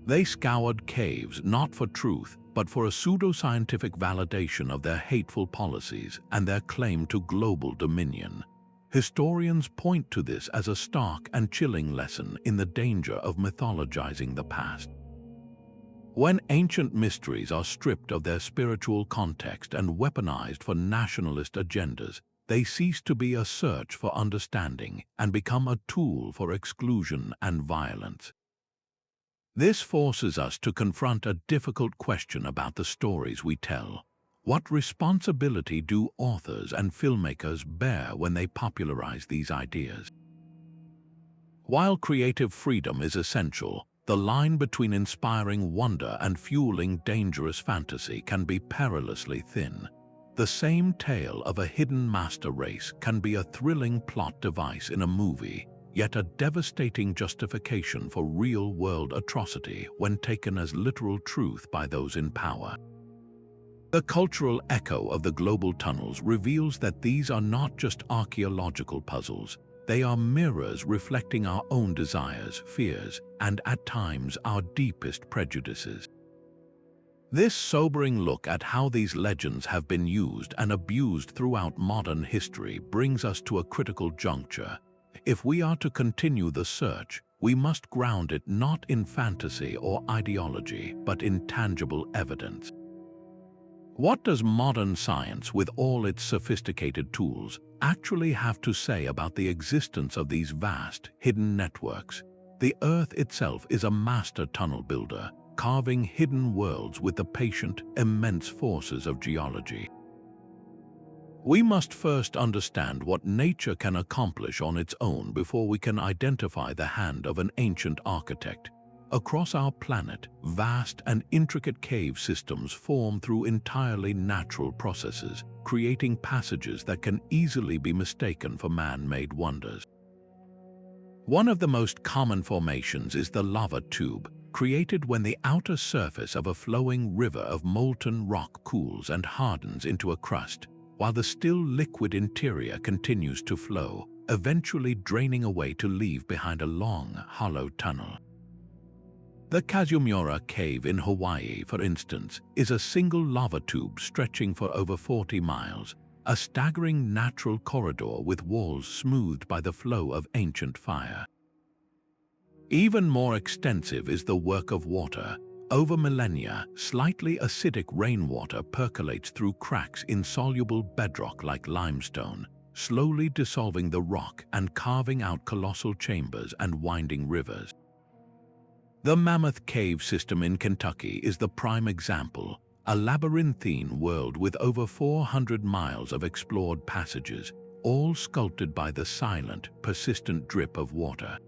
They scoured caves not for truth, but for a pseudoscientific validation of their hateful policies and their claim to global dominion. Historians point to this as a stark and chilling lesson in the danger of mythologizing the past. When ancient mysteries are stripped of their spiritual context and weaponized for nationalist agendas, they cease to be a search for understanding and become a tool for exclusion and violence. This forces us to confront a difficult question about the stories we tell. What responsibility do authors and filmmakers bear when they popularize these ideas? While creative freedom is essential, the line between inspiring wonder and fueling dangerous fantasy can be perilously thin. The same tale of a hidden master race can be a thrilling plot device in a movie, yet a devastating justification for real-world atrocity when taken as literal truth by those in power. The cultural echo of the global tunnels reveals that these are not just archaeological puzzles. They are mirrors reflecting our own desires, fears, and at times our deepest prejudices. This sobering look at how these legends have been used and abused throughout modern history brings us to a critical juncture. If we are to continue the search, we must ground it not in fantasy or ideology, but in tangible evidence. What does modern science, with all its sophisticated tools, actually have to say about the existence of these vast, hidden networks? The Earth itself is a master tunnel builder, carving hidden worlds with the patient, immense forces of geology. We must first understand what nature can accomplish on its own before we can identify the hand of an ancient architect. Across our planet, vast and intricate cave systems form through entirely natural processes, creating passages that can easily be mistaken for man-made wonders. One of the most common formations is the lava tube, created when the outer surface of a flowing river of molten rock cools and hardens into a crust, while the still liquid interior continues to flow, eventually draining away to leave behind a long, hollow tunnel. The Sacsayhuaman cave in Hawaii, for instance, is a single lava tube stretching for over 40 miles, a staggering natural corridor with walls smoothed by the flow of ancient fire. Even more extensive is the work of water. Over millennia, slightly acidic rainwater percolates through cracks in soluble bedrock like limestone, slowly dissolving the rock and carving out colossal chambers and winding rivers. The Mammoth Cave system in Kentucky is the prime example, a labyrinthine world with over 400 miles of explored passages, all sculpted by the silent, persistent drip of water.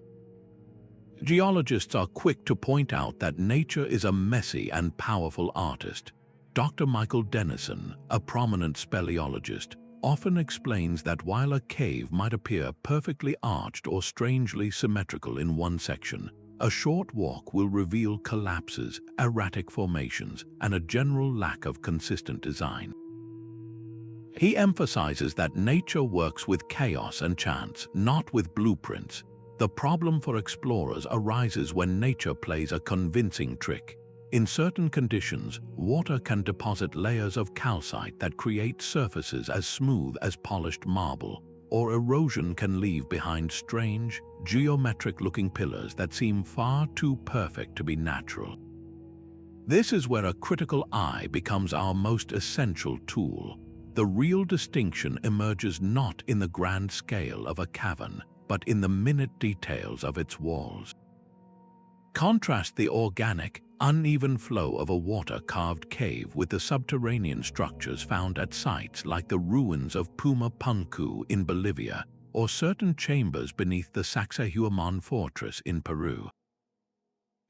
Geologists are quick to point out that nature is a messy and powerful artist. Dr. Michael Dennison, a prominent speleologist, often explains that while a cave might appear perfectly arched or strangely symmetrical in one section, a short walk will reveal collapses, erratic formations, and a general lack of consistent design. He emphasizes that nature works with chaos and chance, not with blueprints. The problem for explorers arises when nature plays a convincing trick. In certain conditions, water can deposit layers of calcite that create surfaces as smooth as polished marble, or erosion can leave behind strange, geometric-looking pillars that seem far too perfect to be natural. This is where a critical eye becomes our most essential tool. The real distinction emerges not in the grand scale of a cavern, but in the minute details of its walls. Contrast the organic, uneven flow of a water-carved cave with the subterranean structures found at sites like the ruins of Pumapunku in Bolivia or certain chambers beneath the Sacsayhuaman fortress in Peru.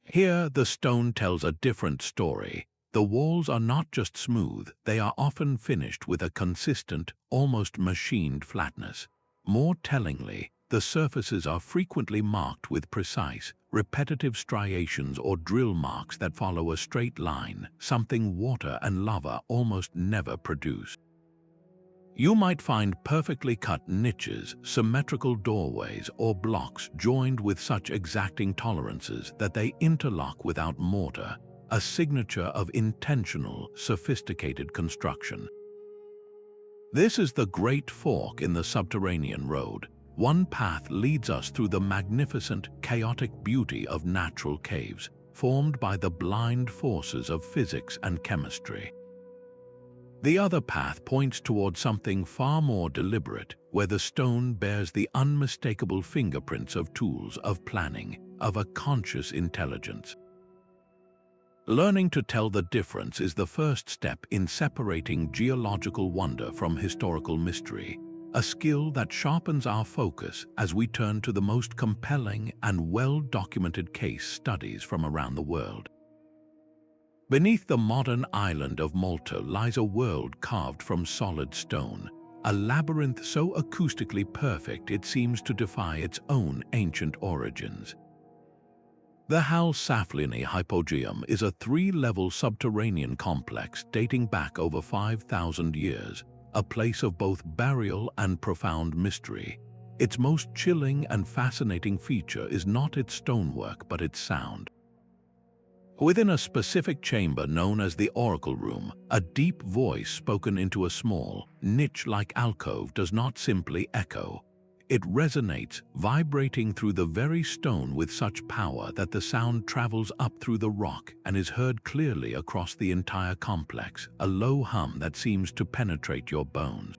Here, the stone tells a different story. The walls are not just smooth, they are often finished with a consistent, almost machined flatness. More tellingly, the surfaces are frequently marked with precise, repetitive striations or drill marks that follow a straight line, something water and lava almost never produce. You might find perfectly cut niches, symmetrical doorways, or blocks joined with such exacting tolerances that they interlock without mortar, a signature of intentional, sophisticated construction. This is the Great Fork in the Subterranean road. One path leads us through the magnificent, chaotic beauty of natural caves, formed by the blind forces of physics and chemistry. The other path points toward something far more deliberate, where the stone bears the unmistakable fingerprints of tools, of planning, of a conscious intelligence. Learning to tell the difference is the first step in separating geological wonder from historical mystery, a skill that sharpens our focus as we turn to the most compelling and well-documented case studies from around the world. Beneath the modern island of Malta lies a world carved from solid stone, a labyrinth so acoustically perfect it seems to defy its own ancient origins. The Sacsayhuaman Hypogeum is a three-level subterranean complex dating back over 5,000 years, a place of both burial and profound mystery. Its most chilling and fascinating feature is not its stonework but its sound. Within a specific chamber known as the Oracle Room, a deep voice spoken into a small, niche-like alcove does not simply echo. It resonates, vibrating through the very stone with such power that the sound travels up through the rock and is heard clearly across the entire complex, a low hum that seems to penetrate your bones.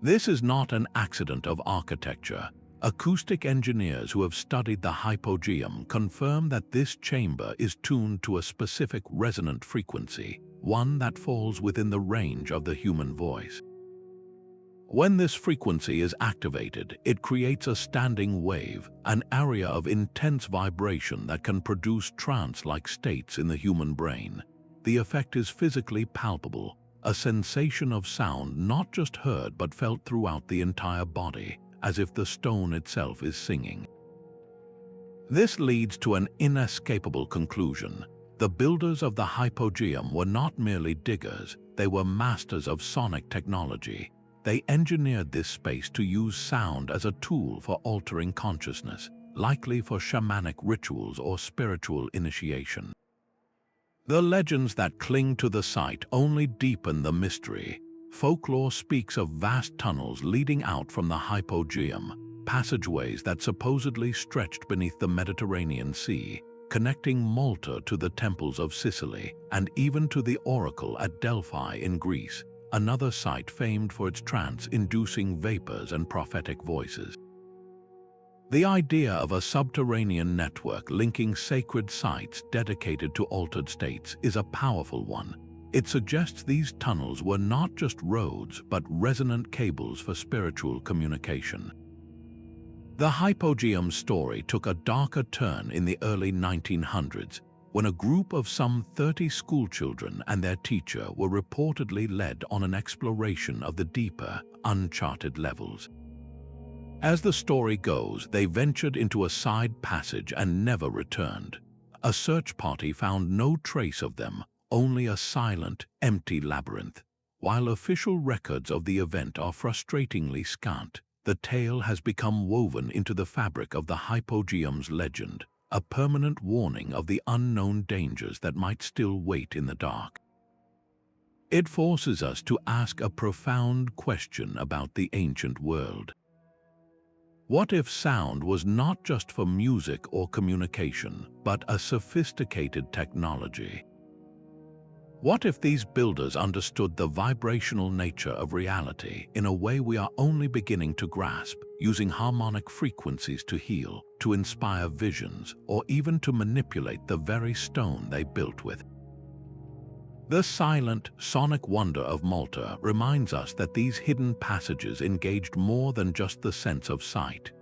This is not an accident of architecture. Acoustic engineers who have studied the Hypogeum confirm that this chamber is tuned to a specific resonant frequency, one that falls within the range of the human voice. When this frequency is activated, it creates a standing wave, an area of intense vibration that can produce trance-like states in the human brain. The effect is physically palpable, a sensation of sound not just heard but felt throughout the entire body, as if the stone itself is singing. This leads to an inescapable conclusion. The builders of the Hypogeum were not merely diggers, they were masters of sonic technology. They engineered this space to use sound as a tool for altering consciousness, likely for shamanic rituals or spiritual initiation. The legends that cling to the site only deepen the mystery. Folklore speaks of vast tunnels leading out from the Hypogeum, passageways that supposedly stretched beneath the Mediterranean Sea, connecting Malta to the temples of Sicily and even to the Oracle at Delphi in Greece, another site famed for its trance-inducing vapors and prophetic voices. The idea of a subterranean network linking sacred sites dedicated to altered states is a powerful one. It suggests these tunnels were not just roads but resonant cables for spiritual communication. The Hypogeum story took a darker turn in the early 1900s when a group of some 30 schoolchildren and their teacher were reportedly led on an exploration of the deeper, uncharted levels. As the story goes, they ventured into a side passage and never returned. A search party found no trace of them, only a silent, empty labyrinth. While official records of the event are frustratingly scant, the tale has become woven into the fabric of the Hypogeum's legend, a permanent warning of the unknown dangers that might still wait in the dark. It forces us to ask a profound question about the ancient world. What if sound was not just for music or communication, but a sophisticated technology? What if these builders understood the vibrational nature of reality in a way we are only beginning to grasp, using harmonic frequencies to heal, to inspire visions, or even to manipulate the very stone they built with? The silent, sonic wonder of Malta reminds us that these hidden passages engaged more than just the sense of sight.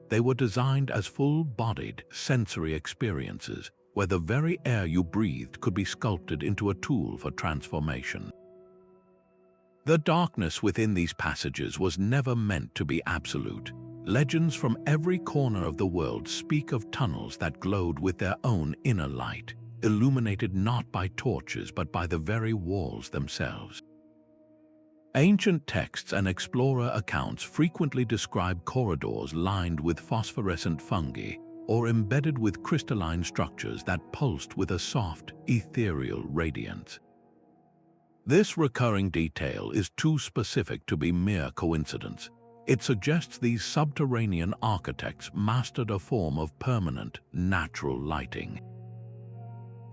They were designed as full-bodied, sensory experiences, where the very air you breathed could be sculpted into a tool for transformation. The darkness within these passages was never meant to be absolute. Legends from every corner of the world speak of tunnels that glowed with their own inner light, illuminated not by torches but by the very walls themselves. Ancient texts and explorer accounts frequently describe corridors lined with phosphorescent fungi, or embedded with crystalline structures that pulsed with a soft, ethereal radiance. This recurring detail is too specific to be mere coincidence. It suggests these subterranean architects mastered a form of permanent, natural lighting.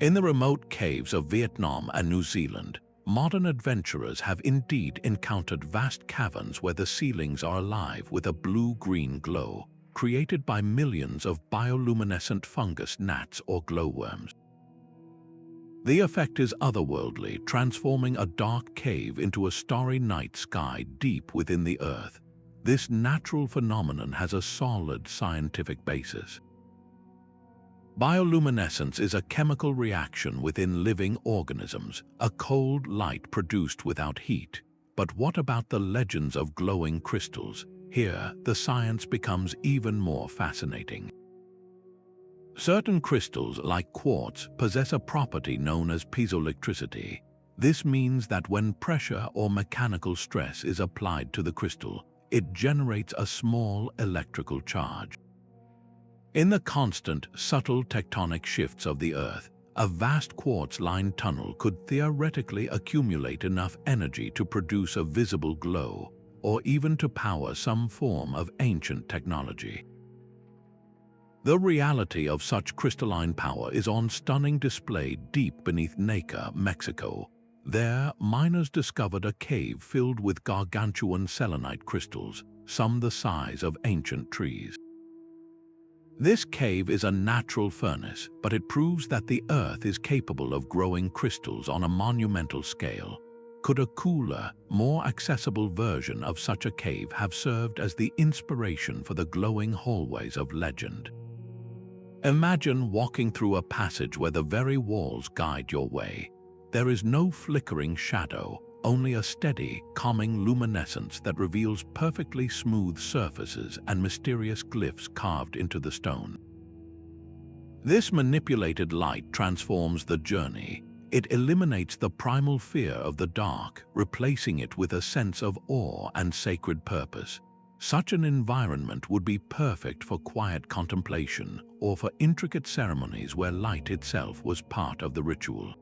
In the remote caves of Vietnam and New Zealand, modern adventurers have indeed encountered vast caverns where the ceilings are alive with a blue-green glow, created by millions of bioluminescent fungus gnats or glowworms. The effect is otherworldly, transforming a dark cave into a starry night sky deep within the earth. This natural phenomenon has a solid scientific basis. Bioluminescence is a chemical reaction within living organisms, a cold light produced without heat. But what about the legends of glowing crystals? Here, the science becomes even more fascinating. Certain crystals, like quartz, possess a property known as piezoelectricity. This means that when pressure or mechanical stress is applied to the crystal, it generates a small electrical charge. In the constant, subtle tectonic shifts of the Earth, a vast quartz-lined tunnel could theoretically accumulate enough energy to produce a visible glow, or even to power some form of ancient technology. The reality of such crystalline power is on stunning display deep beneath Naka, Mexico. There, miners discovered a cave filled with gargantuan selenite crystals, some the size of ancient trees. This cave is a natural furnace, but it proves that the Earth is capable of growing crystals on a monumental scale. Could a cooler, more accessible version of such a cave have served as the inspiration for the glowing hallways of legend? Imagine walking through a passage where the very walls guide your way. There is no flickering shadow, only a steady, calming luminescence that reveals perfectly smooth surfaces and mysterious glyphs carved into the stone. This manipulated light transforms the journey. It eliminates the primal fear of the dark, replacing it with a sense of awe and sacred purpose. Such an environment would be perfect for quiet contemplation or for intricate ceremonies where light itself was part of the ritual.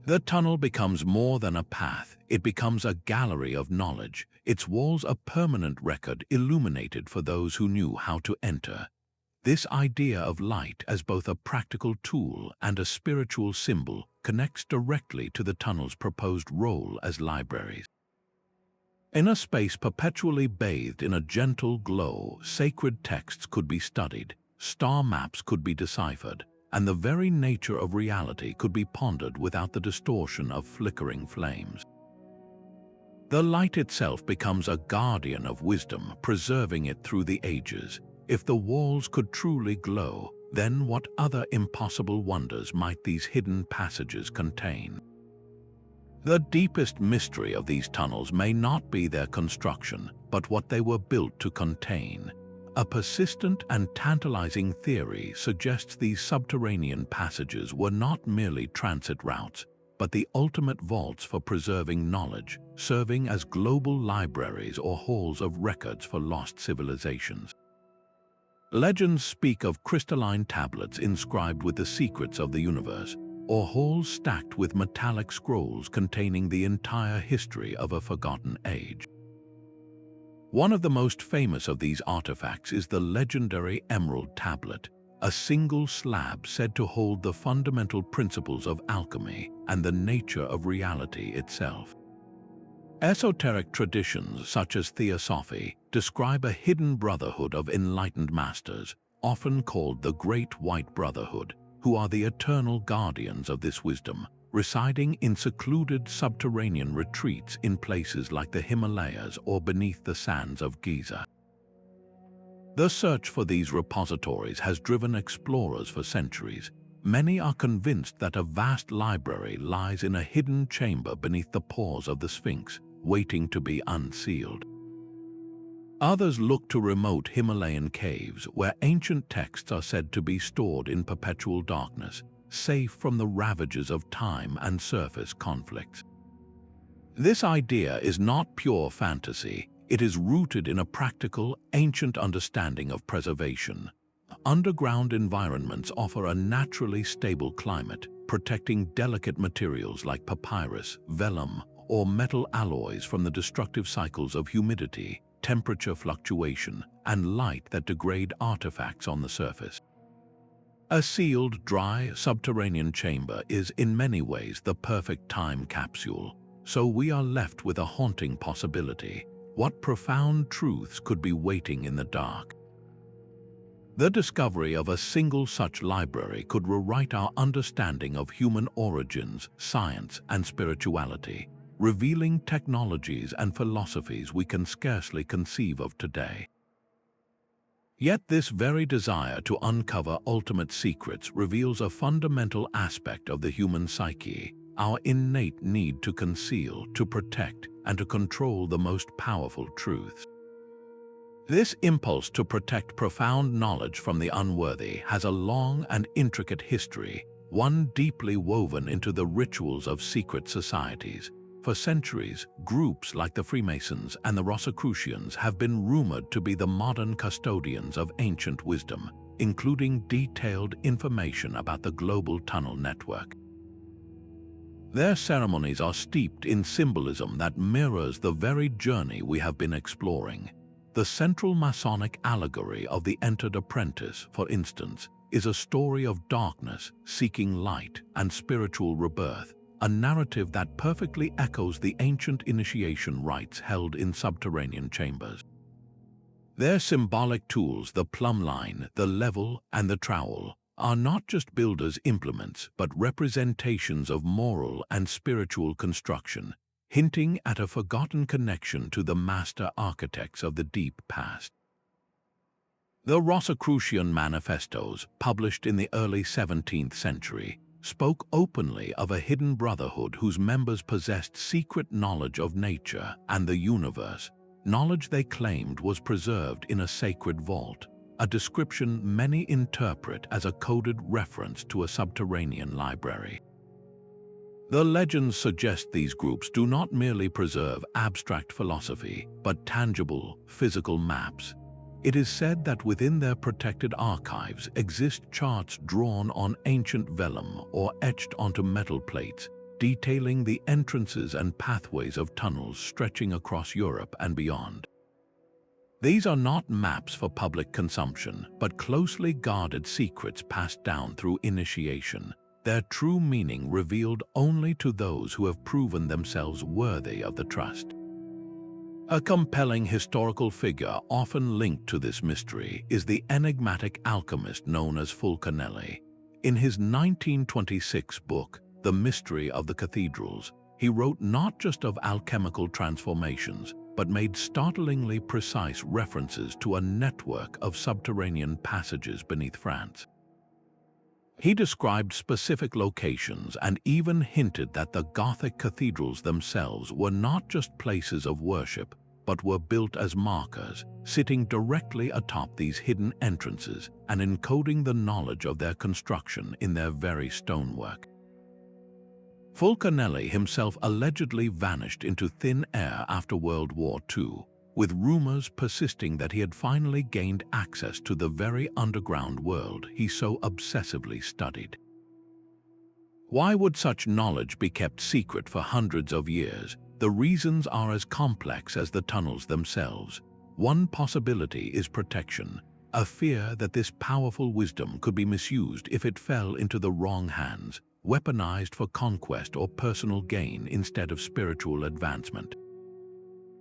The tunnel becomes more than a path, it becomes a gallery of knowledge, its walls a permanent record illuminated for those who knew how to enter. This idea of light as both a practical tool and a spiritual symbol connects directly to the tunnel's proposed role as libraries. In a space perpetually bathed in a gentle glow, sacred texts could be studied, star maps could be deciphered, and the very nature of reality could be pondered without the distortion of flickering flames. The light itself becomes a guardian of wisdom, preserving it through the ages. If the walls could truly glow, then what other impossible wonders might these hidden passages contain? The deepest mystery of these tunnels may not be their construction, but what they were built to contain. A persistent and tantalizing theory suggests these subterranean passages were not merely transit routes, but the ultimate vaults for preserving knowledge, serving as global libraries or halls of records for lost civilizations. Legends speak of crystalline tablets inscribed with the secrets of the universe, or halls stacked with metallic scrolls containing the entire history of a forgotten age. One of the most famous of these artifacts is the legendary Emerald Tablet, a single slab said to hold the fundamental principles of alchemy and the nature of reality itself. Esoteric traditions such as Theosophy describe a hidden brotherhood of enlightened masters, often called the Great White Brotherhood, who are the eternal guardians of this wisdom, residing in secluded subterranean retreats in places like the Himalayas or beneath the sands of Giza. The search for these repositories has driven explorers for centuries. Many are convinced that a vast library lies in a hidden chamber beneath the pores of the Sphinx, waiting to be unsealed. Others look to remote Himalayan caves where ancient texts are said to be stored in perpetual darkness, safe from the ravages of time and surface conflicts. This idea is not pure fantasy. It is rooted in a practical, ancient understanding of preservation. Underground environments offer a naturally stable climate, protecting delicate materials like papyrus, vellum, or metal alloys from the destructive cycles of humidity, temperature fluctuation, and light that degrade artifacts on the surface. A sealed, dry, subterranean chamber is in many ways the perfect time capsule, so we are left with a haunting possibility. What profound truths could be waiting in the dark? The discovery of a single such library could rewrite our understanding of human origins, science, and spirituality, revealing technologies and philosophies we can scarcely conceive of today. Yet this very desire to uncover ultimate secrets reveals a fundamental aspect of the human psyche, our innate need to conceal, to protect, and to control the most powerful truths. This impulse to protect profound knowledge from the unworthy has a long and intricate history, one deeply woven into the rituals of secret societies. For centuries, groups like the Freemasons and the Rosicrucians have been rumored to be the modern custodians of ancient wisdom, including detailed information about the global tunnel network. Their ceremonies are steeped in symbolism that mirrors the very journey we have been exploring. The central Masonic allegory of the entered apprentice, for instance, is a story of darkness seeking light and spiritual rebirth, a narrative that perfectly echoes the ancient initiation rites held in subterranean chambers. Their symbolic tools, the plumb line, the level, and the trowel, are not just builders' implements but representations of moral and spiritual construction, hinting at a forgotten connection to the master architects of the deep past. The Rosicrucian manifestos, published in the early 17th century, spoke openly of a hidden brotherhood whose members possessed secret knowledge of nature and the universe, knowledge they claimed was preserved in a sacred vault, a description many interpret as a coded reference to a subterranean library. The legends suggest these groups do not merely preserve abstract philosophy, but tangible, physical maps. It is said that within their protected archives exist charts drawn on ancient vellum or etched onto metal plates, detailing the entrances and pathways of tunnels stretching across Europe and beyond. These are not maps for public consumption, but closely guarded secrets passed down through initiation, their true meaning revealed only to those who have proven themselves worthy of the trust. A compelling historical figure often linked to this mystery is the enigmatic alchemist known as Fulcanelli. In his 1926 book, The Mystery of the Cathedrals, he wrote not just of alchemical transformations, but made startlingly precise references to a network of subterranean passages beneath France. He described specific locations and even hinted that the Gothic cathedrals themselves were not just places of worship, but were built as markers, sitting directly atop these hidden entrances and encoding the knowledge of their construction in their very stonework. Fulcanelli himself allegedly vanished into thin air after World War II, with rumors persisting that he had finally gained access to the very underground world he so obsessively studied. Why would such knowledge be kept secret for hundreds of years? The reasons are as complex as the tunnels themselves. One possibility is protection, a fear that this powerful wisdom could be misused if it fell into the wrong hands, weaponized for conquest or personal gain instead of spiritual advancement.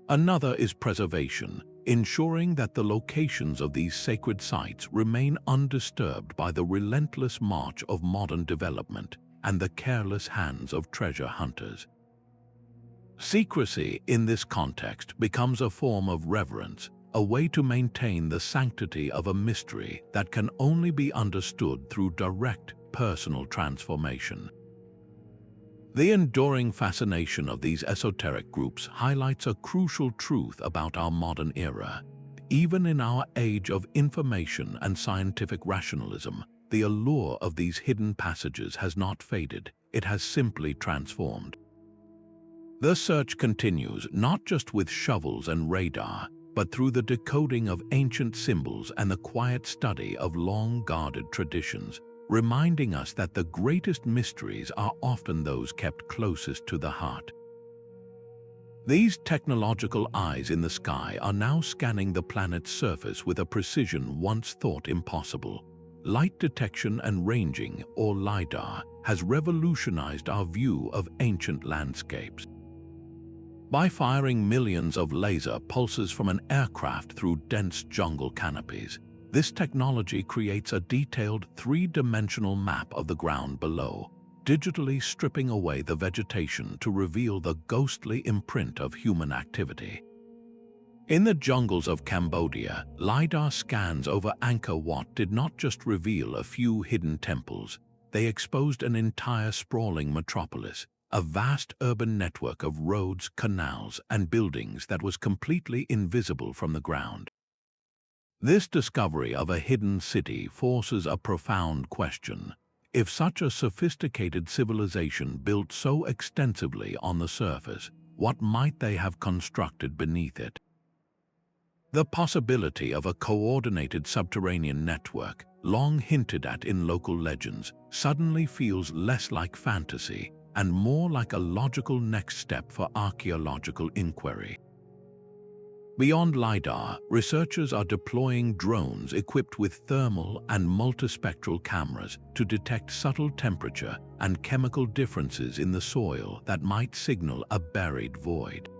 Another is preservation, ensuring that the locations of these sacred sites remain undisturbed by the relentless march of modern development and the careless hands of treasure hunters. Secrecy in this context becomes a form of reverence, a way to maintain the sanctity of a mystery that can only be understood through direct personal transformation. The enduring fascination of these esoteric groups highlights a crucial truth about our modern era. Even in our age of information and scientific rationalism, the allure of these hidden passages has not faded, it has simply transformed. The search continues not just with shovels and radar, but through the decoding of ancient symbols and the quiet study of long-guarded traditions, reminding us that the greatest mysteries are often those kept closest to the heart. These technological eyes in the sky are now scanning the planet's surface with a precision once thought impossible. light detection and ranging, or LiDAR, has revolutionized our view of ancient landscapes. By firing millions of laser pulses from an aircraft through dense jungle canopies, this technology creates a detailed three-dimensional map of the ground below, digitally stripping away the vegetation to reveal the ghostly imprint of human activity. In the jungles of Cambodia, LiDAR scans over Angkor Wat did not just reveal a few hidden temples, they exposed an entire sprawling metropolis, a vast urban network of roads, canals, and buildings that was completely invisible from the ground. This discovery of a hidden city forces a profound question. If such a sophisticated civilization built so extensively on the surface, what might they have constructed beneath it? The possibility of a coordinated subterranean network, long hinted at in local legends, suddenly feels less like fantasy and more like a logical next step for archaeological inquiry. Beyond LiDAR, researchers are deploying drones equipped with thermal and multispectral cameras to detect subtle temperature and chemical differences in the soil that might signal a buried void.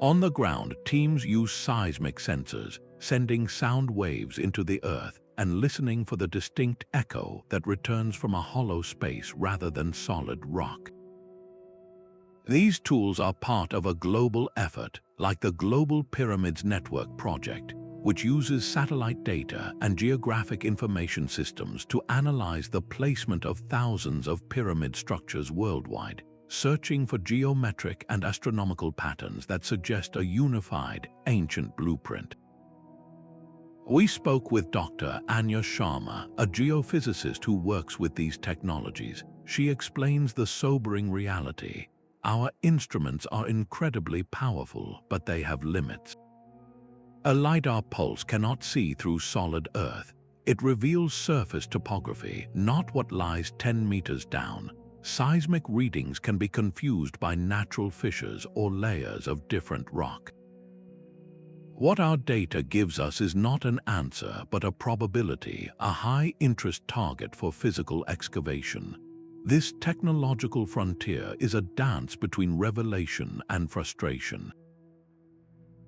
On the ground, teams use seismic sensors, sending sound waves into the earth and listening for the distinct echo that returns from a hollow space rather than solid rock. These tools are part of a global effort, like the Global Pyramids Network project, which uses satellite data and geographic information systems to analyze the placement of thousands of pyramid structures worldwide, searching for geometric and astronomical patterns that suggest a unified, ancient blueprint. We spoke with Dr. Anya Sharma, a geophysicist who works with these technologies. She explains the sobering reality. Our instruments are incredibly powerful, but they have limits. A LiDAR pulse cannot see through solid earth. It reveals surface topography, not what lies 10 meters down. Seismic readings can be confused by natural fissures or layers of different rock. What our data gives us is not an answer, but a probability, a high-interest target for physical excavation. This technological frontier is a dance between revelation and frustration.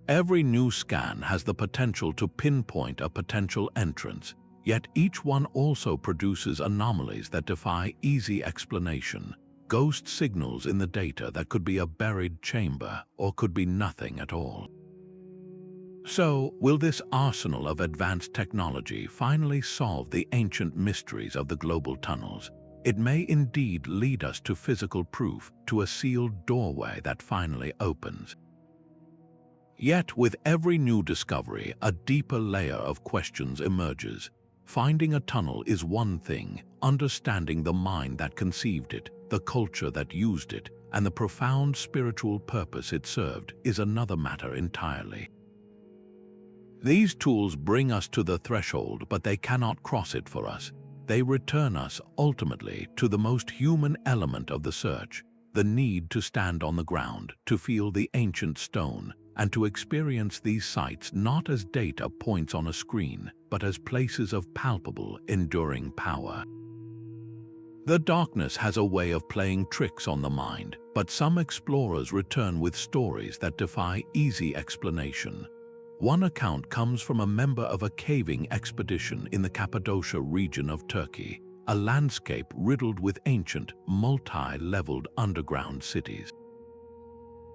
Every new scan has the potential to pinpoint a potential entrance, yet each one also produces anomalies that defy easy explanation, ghost signals in the data that could be a buried chamber or could be nothing at all. So, will this arsenal of advanced technology finally solve the ancient mysteries of the global tunnels? It may indeed lead us to physical proof, to a sealed doorway that finally opens. Yet, with every new discovery, a deeper layer of questions emerges. Finding a tunnel is one thing, understanding the mind that conceived it, the culture that used it, and the profound spiritual purpose it served is another matter entirely. These tools bring us to the threshold, but they cannot cross it for us. They return us, ultimately, to the most human element of the search, the need to stand on the ground, to feel the ancient stone, and to experience these sites not as data points on a screen, but as places of palpable, enduring power. The darkness has a way of playing tricks on the mind, but some explorers return with stories that defy easy explanation. One account comes from a member of a caving expedition in the Cappadocia region of Turkey, a landscape riddled with ancient, multi-leveled underground cities.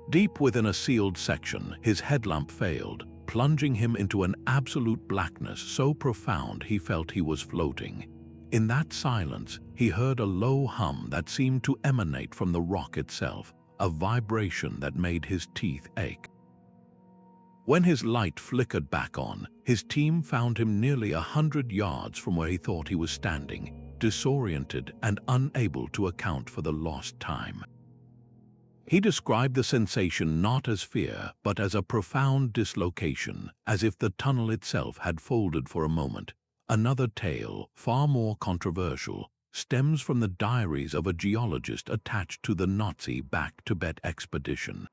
Deep within a sealed section, his headlamp failed, plunging him into an absolute blackness so profound he felt he was floating. In that silence, he heard a low hum that seemed to emanate from the rock itself, a vibration that made his teeth ache. When his light flickered back on, his team found him nearly 100 yards from where he thought he was standing, disoriented and unable to account for the lost time. He described the sensation not as fear, but as a profound dislocation, as if the tunnel itself had folded for a moment. Another tale, far more controversial, stems from the diaries of a geologist attached to the Nazi-backed Tibet expedition.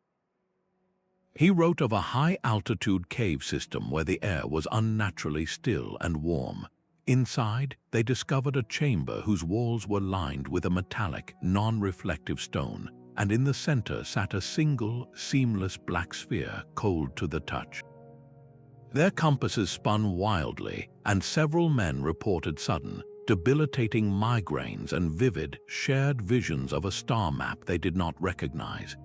He wrote of a high-altitude cave system where the air was unnaturally still and warm. Inside, they discovered a chamber whose walls were lined with a metallic, non-reflective stone, and in the center sat a single, seamless black sphere, cold to the touch. Their compasses spun wildly, and several men reported sudden, debilitating migraines and vivid, shared visions of a star map they did not recognize.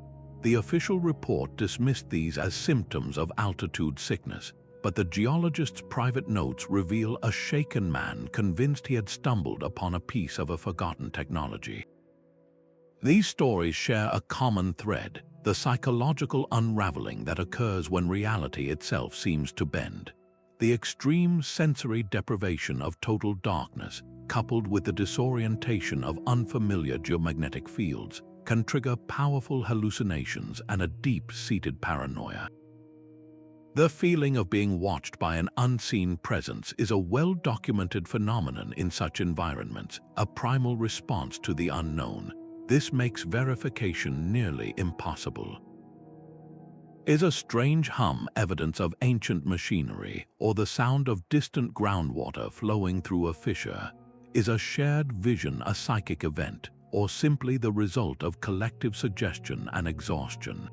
The official report dismissed these as symptoms of altitude sickness, but the geologist's private notes reveal a shaken man convinced he had stumbled upon a piece of a forgotten technology. These stories share a common thread, the psychological unraveling that occurs when reality itself seems to bend. The extreme sensory deprivation of total darkness, coupled with the disorientation of unfamiliar geomagnetic fields, can trigger powerful hallucinations and a deep-seated paranoia. The feeling of being watched by an unseen presence is a well-documented phenomenon in such environments, a primal response to the unknown. This makes verification nearly impossible. Is a strange hum evidence of ancient machinery, or the sound of distant groundwater flowing through a fissure? Is a shared vision a psychic event, or simply the result of collective suggestion and exhaustion?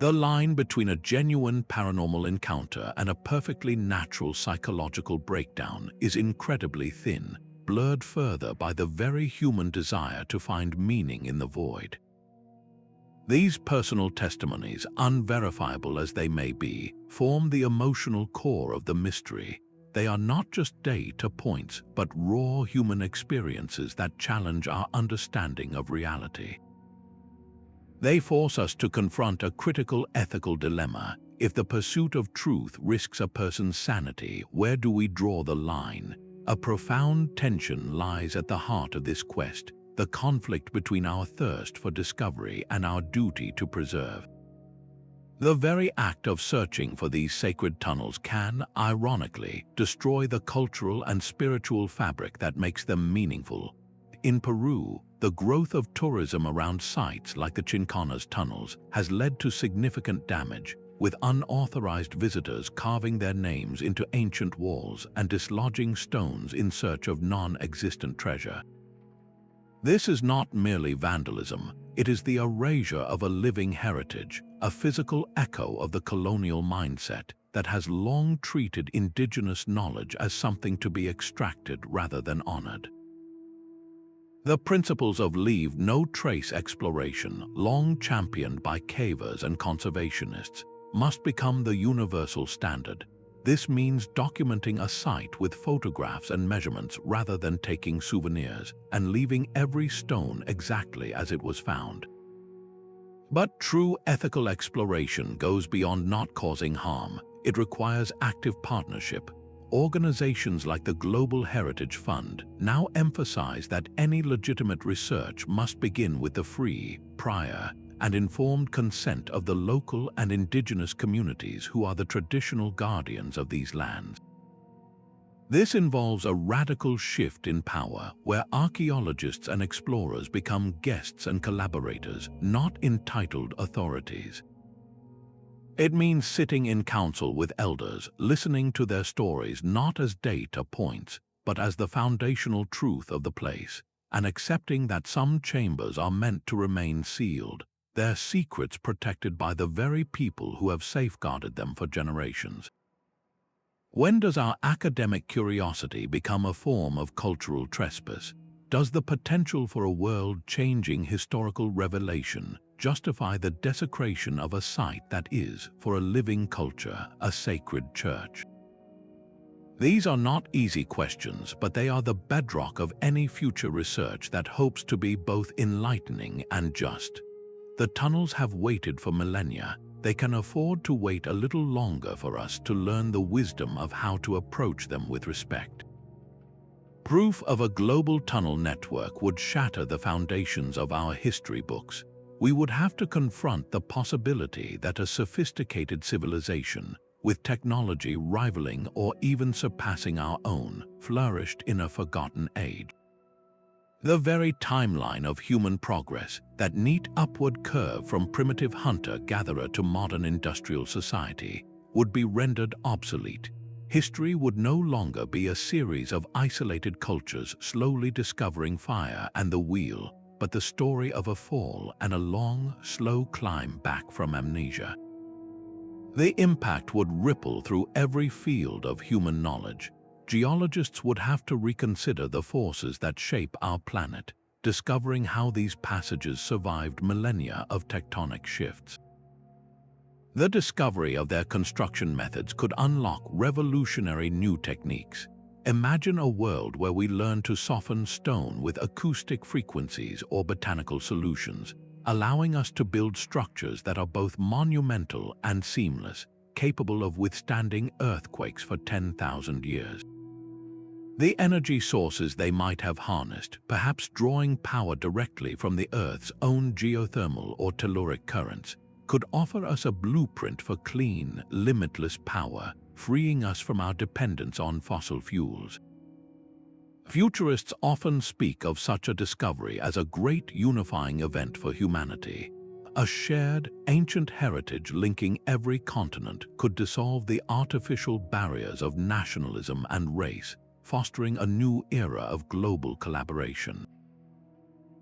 The line between a genuine paranormal encounter and a perfectly natural psychological breakdown is incredibly thin, blurred further by the very human desire to find meaning in the void. These personal testimonies, unverifiable as they may be, form the emotional core of the mystery. They are not just data points, but raw human experiences that challenge our understanding of reality. They force us to confront a critical ethical dilemma. If the pursuit of truth risks a person's sanity, where do we draw the line? A profound tension lies at the heart of this quest, the conflict between our thirst for discovery and our duty to preserve. The very act of searching for these sacred tunnels can, ironically, destroy the cultural and spiritual fabric that makes them meaningful. In Peru, the growth of tourism around sites like the Chinchana's tunnels has led to significant damage, with unauthorized visitors carving their names into ancient walls and dislodging stones in search of non-existent treasure. This is not merely vandalism, it is the erasure of a living heritage, a physical echo of the colonial mindset that has long treated indigenous knowledge as something to be extracted rather than honored. The principles of leave no trace exploration, long championed by cavers and conservationists, must become the universal standard. This means documenting a site with photographs and measurements rather than taking souvenirs and leaving every stone exactly as it was found. But true ethical exploration goes beyond not causing harm. It requires active partnership. Organizations like the Global Heritage Fund now emphasize that any legitimate research must begin with the free, prior, and informed consent of the local and indigenous communities who are the traditional guardians of these lands. This involves a radical shift in power, where archaeologists and explorers become guests and collaborators, not entitled authorities. It means sitting in council with elders, listening to their stories not as data points, but as the foundational truth of the place, and accepting that some chambers are meant to remain sealed, their secrets protected by the very people who have safeguarded them for generations. When does our academic curiosity become a form of cultural trespass? Does the potential for a world-changing historical revelation justify the desecration of a site that is, for a living culture, a sacred church? These are not easy questions, but they are the bedrock of any future research that hopes to be both enlightening and just. The tunnels have waited for millennia. They can afford to wait a little longer for us to learn the wisdom of how to approach them with respect. Proof of a global tunnel network would shatter the foundations of our history books. We would have to confront the possibility that a sophisticated civilization, with technology rivaling or even surpassing our own, flourished in a forgotten age. The very timeline of human progress, that neat upward curve from primitive hunter-gatherer to modern industrial society, would be rendered obsolete. history would no longer be a series of isolated cultures slowly discovering fire and the wheel, but the story of a fall and a long, slow climb back from amnesia. The impact would ripple through every field of human knowledge. Geologists would have to reconsider the forces that shape our planet, discovering how these passages survived millennia of tectonic shifts. The discovery of their construction methods could unlock revolutionary new techniques. Imagine a world where we learn to soften stone with acoustic frequencies or botanical solutions, allowing us to build structures that are both monumental and seamless, capable of withstanding earthquakes for 10,000 years. The energy sources they might have harnessed, perhaps drawing power directly from the Earth's own geothermal or telluric currents, could offer us a blueprint for clean, limitless power, freeing us from our dependence on fossil fuels. Futurists often speak of such a discovery as a great unifying event for humanity. A shared, ancient heritage linking every continent could dissolve the artificial barriers of nationalism and race, fostering a new era of global collaboration.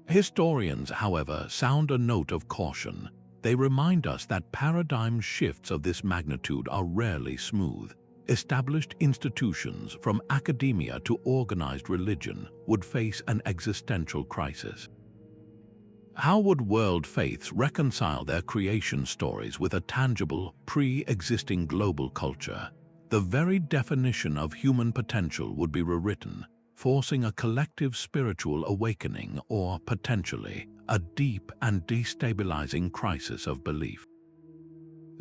Historians, however, sound a note of caution. They remind us that paradigm shifts of this magnitude are rarely smooth. Established institutions, from academia to organized religion, would face an existential crisis. How would world faiths reconcile their creation stories with a tangible, pre-existing global culture? The very definition of human potential would be rewritten, forcing a collective spiritual awakening or, potentially, a deep and destabilizing crisis of belief.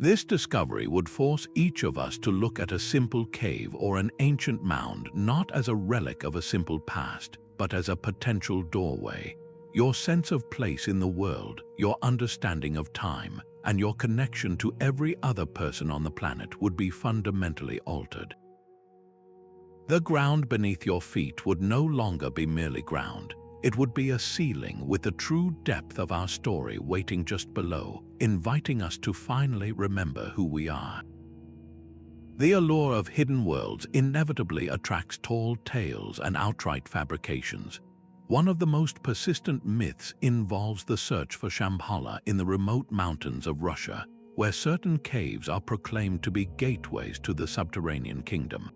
This discovery would force each of us to look at a simple cave or an ancient mound not as a relic of a simple past, but as a potential doorway. Your sense of place in the world, your understanding of time, and your connection to every other person on the planet would be fundamentally altered. The ground beneath your feet would no longer be merely ground. It would be a ceiling with the true depth of our story waiting just below, inviting us to finally remember who we are. The allure of hidden worlds inevitably attracts tall tales and outright fabrications. One of the most persistent myths involves the search for Shambhala in the remote mountains of Russia, where certain caves are proclaimed to be gateways to the subterranean kingdom.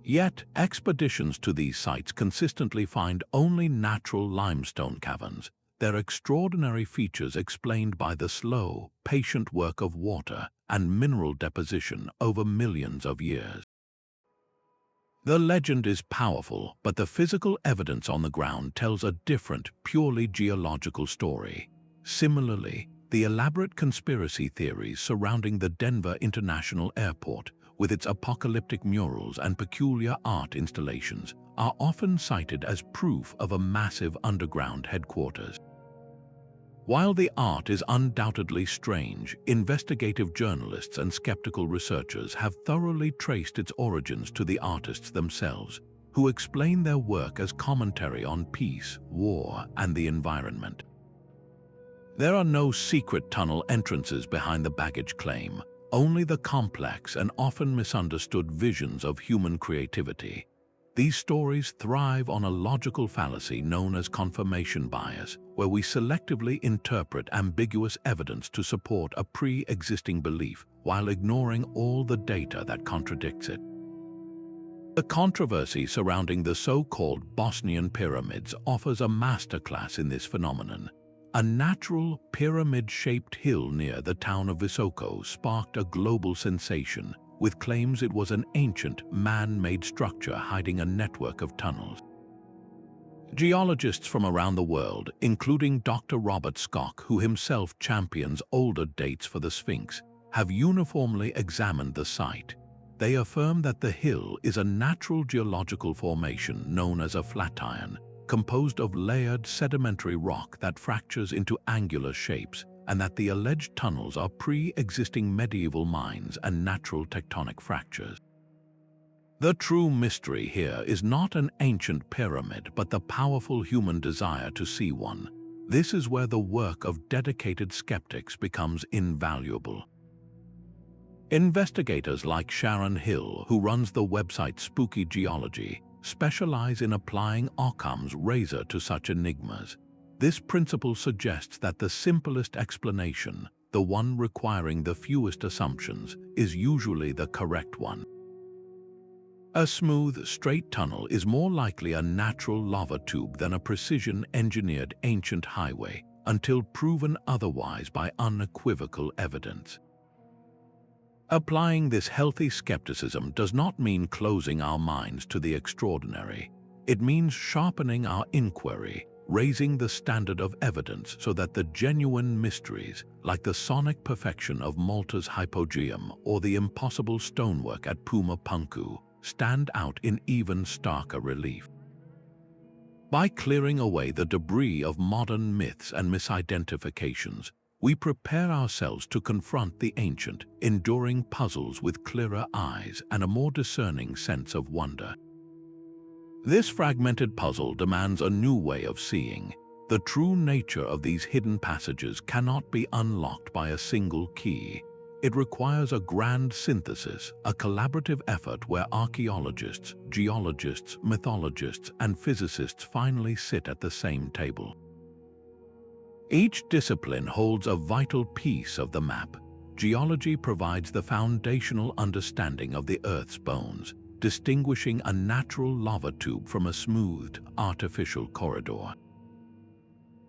Yet, expeditions to these sites consistently find only natural limestone caverns, their extraordinary features explained by the slow, patient work of water and mineral deposition over millions of years. The legend is powerful, but the physical evidence on the ground tells a different, purely geological story. Similarly, the elaborate conspiracy theories surrounding the Denver International Airport, with its apocalyptic murals and peculiar art installations, are often cited as proof of a massive underground headquarters. While the art is undoubtedly strange, investigative journalists and skeptical researchers have thoroughly traced its origins to the artists themselves, who explain their work as commentary on peace, war, and the environment. There are no secret tunnel entrances behind the baggage claim, only the complex and often misunderstood visions of human creativity. These stories thrive on a logical fallacy known as confirmation bias, where we selectively interpret ambiguous evidence to support a pre-existing belief while ignoring all the data that contradicts it. The controversy surrounding the so-called Bosnian pyramids offers a masterclass in this phenomenon. A natural, pyramid-shaped hill near the town of Viracocha sparked a global sensation, with claims it was an ancient, man-made structure hiding a network of tunnels. Geologists from around the world, including Dr. Robert Schoch, who himself champions older dates for the Sphinx, have uniformly examined the site. They affirm that the hill is a natural geological formation known as a flatiron, composed of layered sedimentary rock that fractures into angular shapes, and that the alleged tunnels are pre-existing medieval mines and natural tectonic fractures. The true mystery here is not an ancient pyramid, but the powerful human desire to see one. This is where the work of dedicated skeptics becomes invaluable. Investigators like Sharon Hill, who runs the website Spooky Geology, specialize in applying Occam's razor to such enigmas. This principle suggests that the simplest explanation, the one requiring the fewest assumptions, is usually the correct one. A smooth, straight tunnel is more likely a natural lava tube than a precision-engineered ancient highway, until proven otherwise by unequivocal evidence. Applying this healthy skepticism does not mean closing our minds to the extraordinary. It means sharpening our inquiry, raising the standard of evidence so that the genuine mysteries, like the sonic perfection of Malta's Hypogeum or the impossible stonework at Puma Punku, stand out in even starker relief. By clearing away the debris of modern myths and misidentifications, we prepare ourselves to confront the ancient, enduring puzzles with clearer eyes and a more discerning sense of wonder. This fragmented puzzle demands a new way of seeing. The true nature of these hidden passages cannot be unlocked by a single key. It requires a grand synthesis, a collaborative effort where archaeologists, geologists, mythologists, and physicists finally sit at the same table. Each discipline holds a vital piece of the map. Geology provides the foundational understanding of the Earth's bones, distinguishing a natural lava tube from a smoothed, artificial corridor.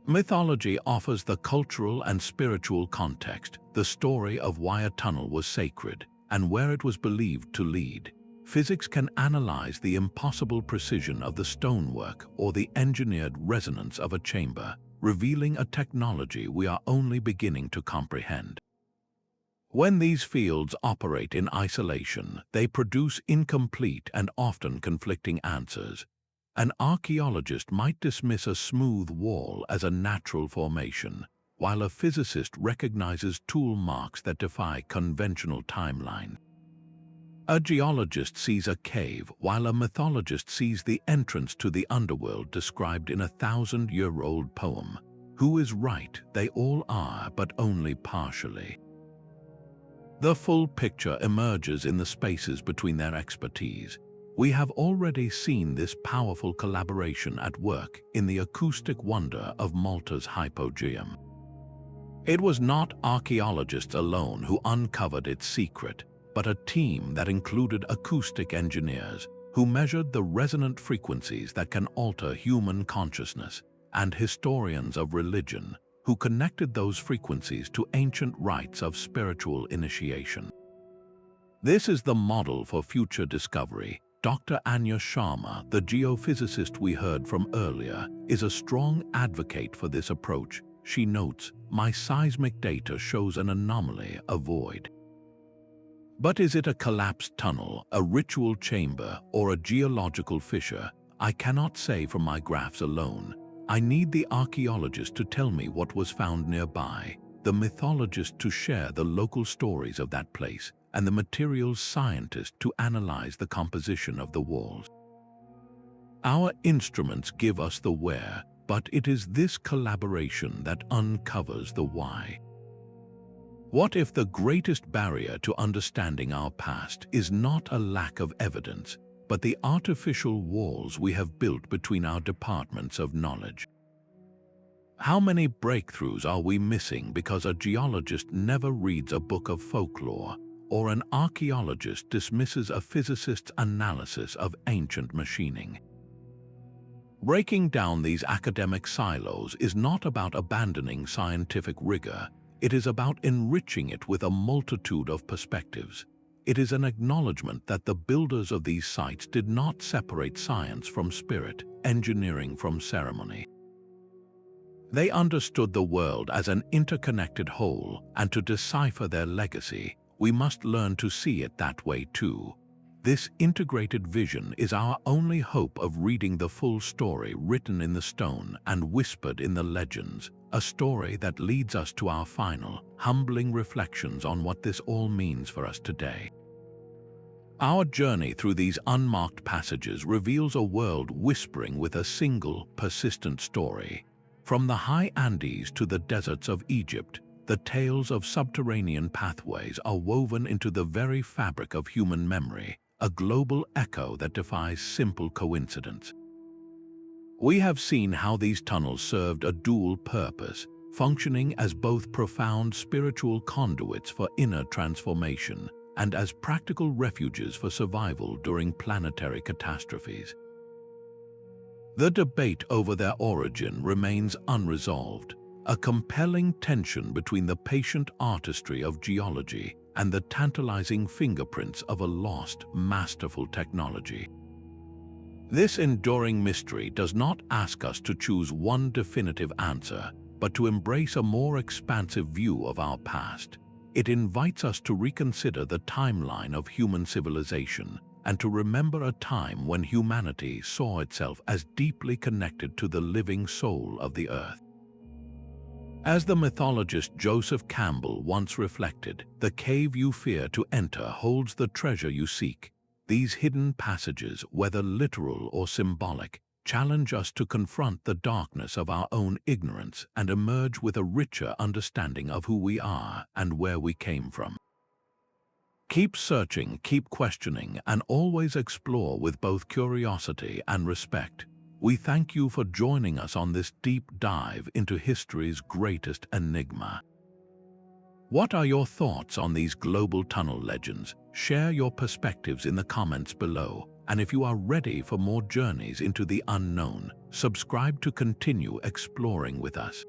Mythology offers the cultural and spiritual context, the story of why a tunnel was sacred and where it was believed to lead. Physics can analyze the impossible precision of the stonework or the engineered resonance of a chamber, revealing a technology we are only beginning to comprehend. When these fields operate in isolation, they produce incomplete and often conflicting answers. An archaeologist might dismiss a smooth wall as a natural formation, while a physicist recognizes tool marks that defy conventional timeline. A geologist sees a cave, while a mythologist sees the entrance to the underworld described in a 1,000-year-old poem. Who is right? They all are, but only partially. The full picture emerges in the spaces between their expertise. We have already seen this powerful collaboration at work in the acoustic wonder of Malta's Hypogeum. It was not archaeologists alone who uncovered its secret, but a team that included acoustic engineers who measured the resonant frequencies that can alter human consciousness, and historians of religion who connected those frequencies to ancient rites of spiritual initiation. This is the model for future discovery. Dr. Anya Sharma, the geophysicist we heard from earlier, is a strong advocate for this approach. She notes, "My seismic data shows an anomaly, a void." But is it a collapsed tunnel, a ritual chamber, or a geological fissure? I cannot say from my graphs alone. I need the archaeologist to tell me what was found nearby, the mythologist to share the local stories of that place, and the materials scientist to analyze the composition of the walls. Our instruments give us the where, but it is this collaboration that uncovers the why. What if the greatest barrier to understanding our past is not a lack of evidence, but the artificial walls we have built between our departments of knowledge? How many breakthroughs are we missing because a geologist never reads a book of folklore, or an archaeologist dismisses a physicist's analysis of ancient machining? Breaking down these academic silos is not about abandoning scientific rigor. It is about enriching it with a multitude of perspectives. It is an acknowledgement that the builders of these sites did not separate science from spirit, engineering from ceremony. They understood the world as an interconnected whole, and to decipher their legacy, we must learn to see it that way too. This integrated vision is our only hope of reading the full story written in the stone and whispered in the legends, a story that leads us to our final, humbling reflections on what this all means for us today. Our journey through these unmarked passages reveals a world whispering with a single, persistent story. From the high Andes to the deserts of Egypt, the tales of subterranean pathways are woven into the very fabric of human memory, a global echo that defies simple coincidence. We have seen how these tunnels served a dual purpose, functioning as both profound spiritual conduits for inner transformation and as practical refuges for survival during planetary catastrophes. The debate over their origin remains unresolved, a compelling tension between the patient artistry of geology and the tantalizing fingerprints of a lost, masterful technology. This enduring mystery does not ask us to choose one definitive answer, but to embrace a more expansive view of our past. It invites us to reconsider the timeline of human civilization and to remember a time when humanity saw itself as deeply connected to the living soul of the earth. As the mythologist Joseph Campbell once reflected, "The cave you fear to enter holds the treasure you seek." These hidden passages, whether literal or symbolic, challenge us to confront the darkness of our own ignorance and emerge with a richer understanding of who we are and where we came from. Keep searching, keep questioning, and always explore with both curiosity and respect. We thank you for joining us on this deep dive into history's greatest enigma. What are your thoughts on these global tunnel legends? Share your perspectives in the comments below. And if you are ready for more journeys into the unknown, subscribe to continue exploring with us.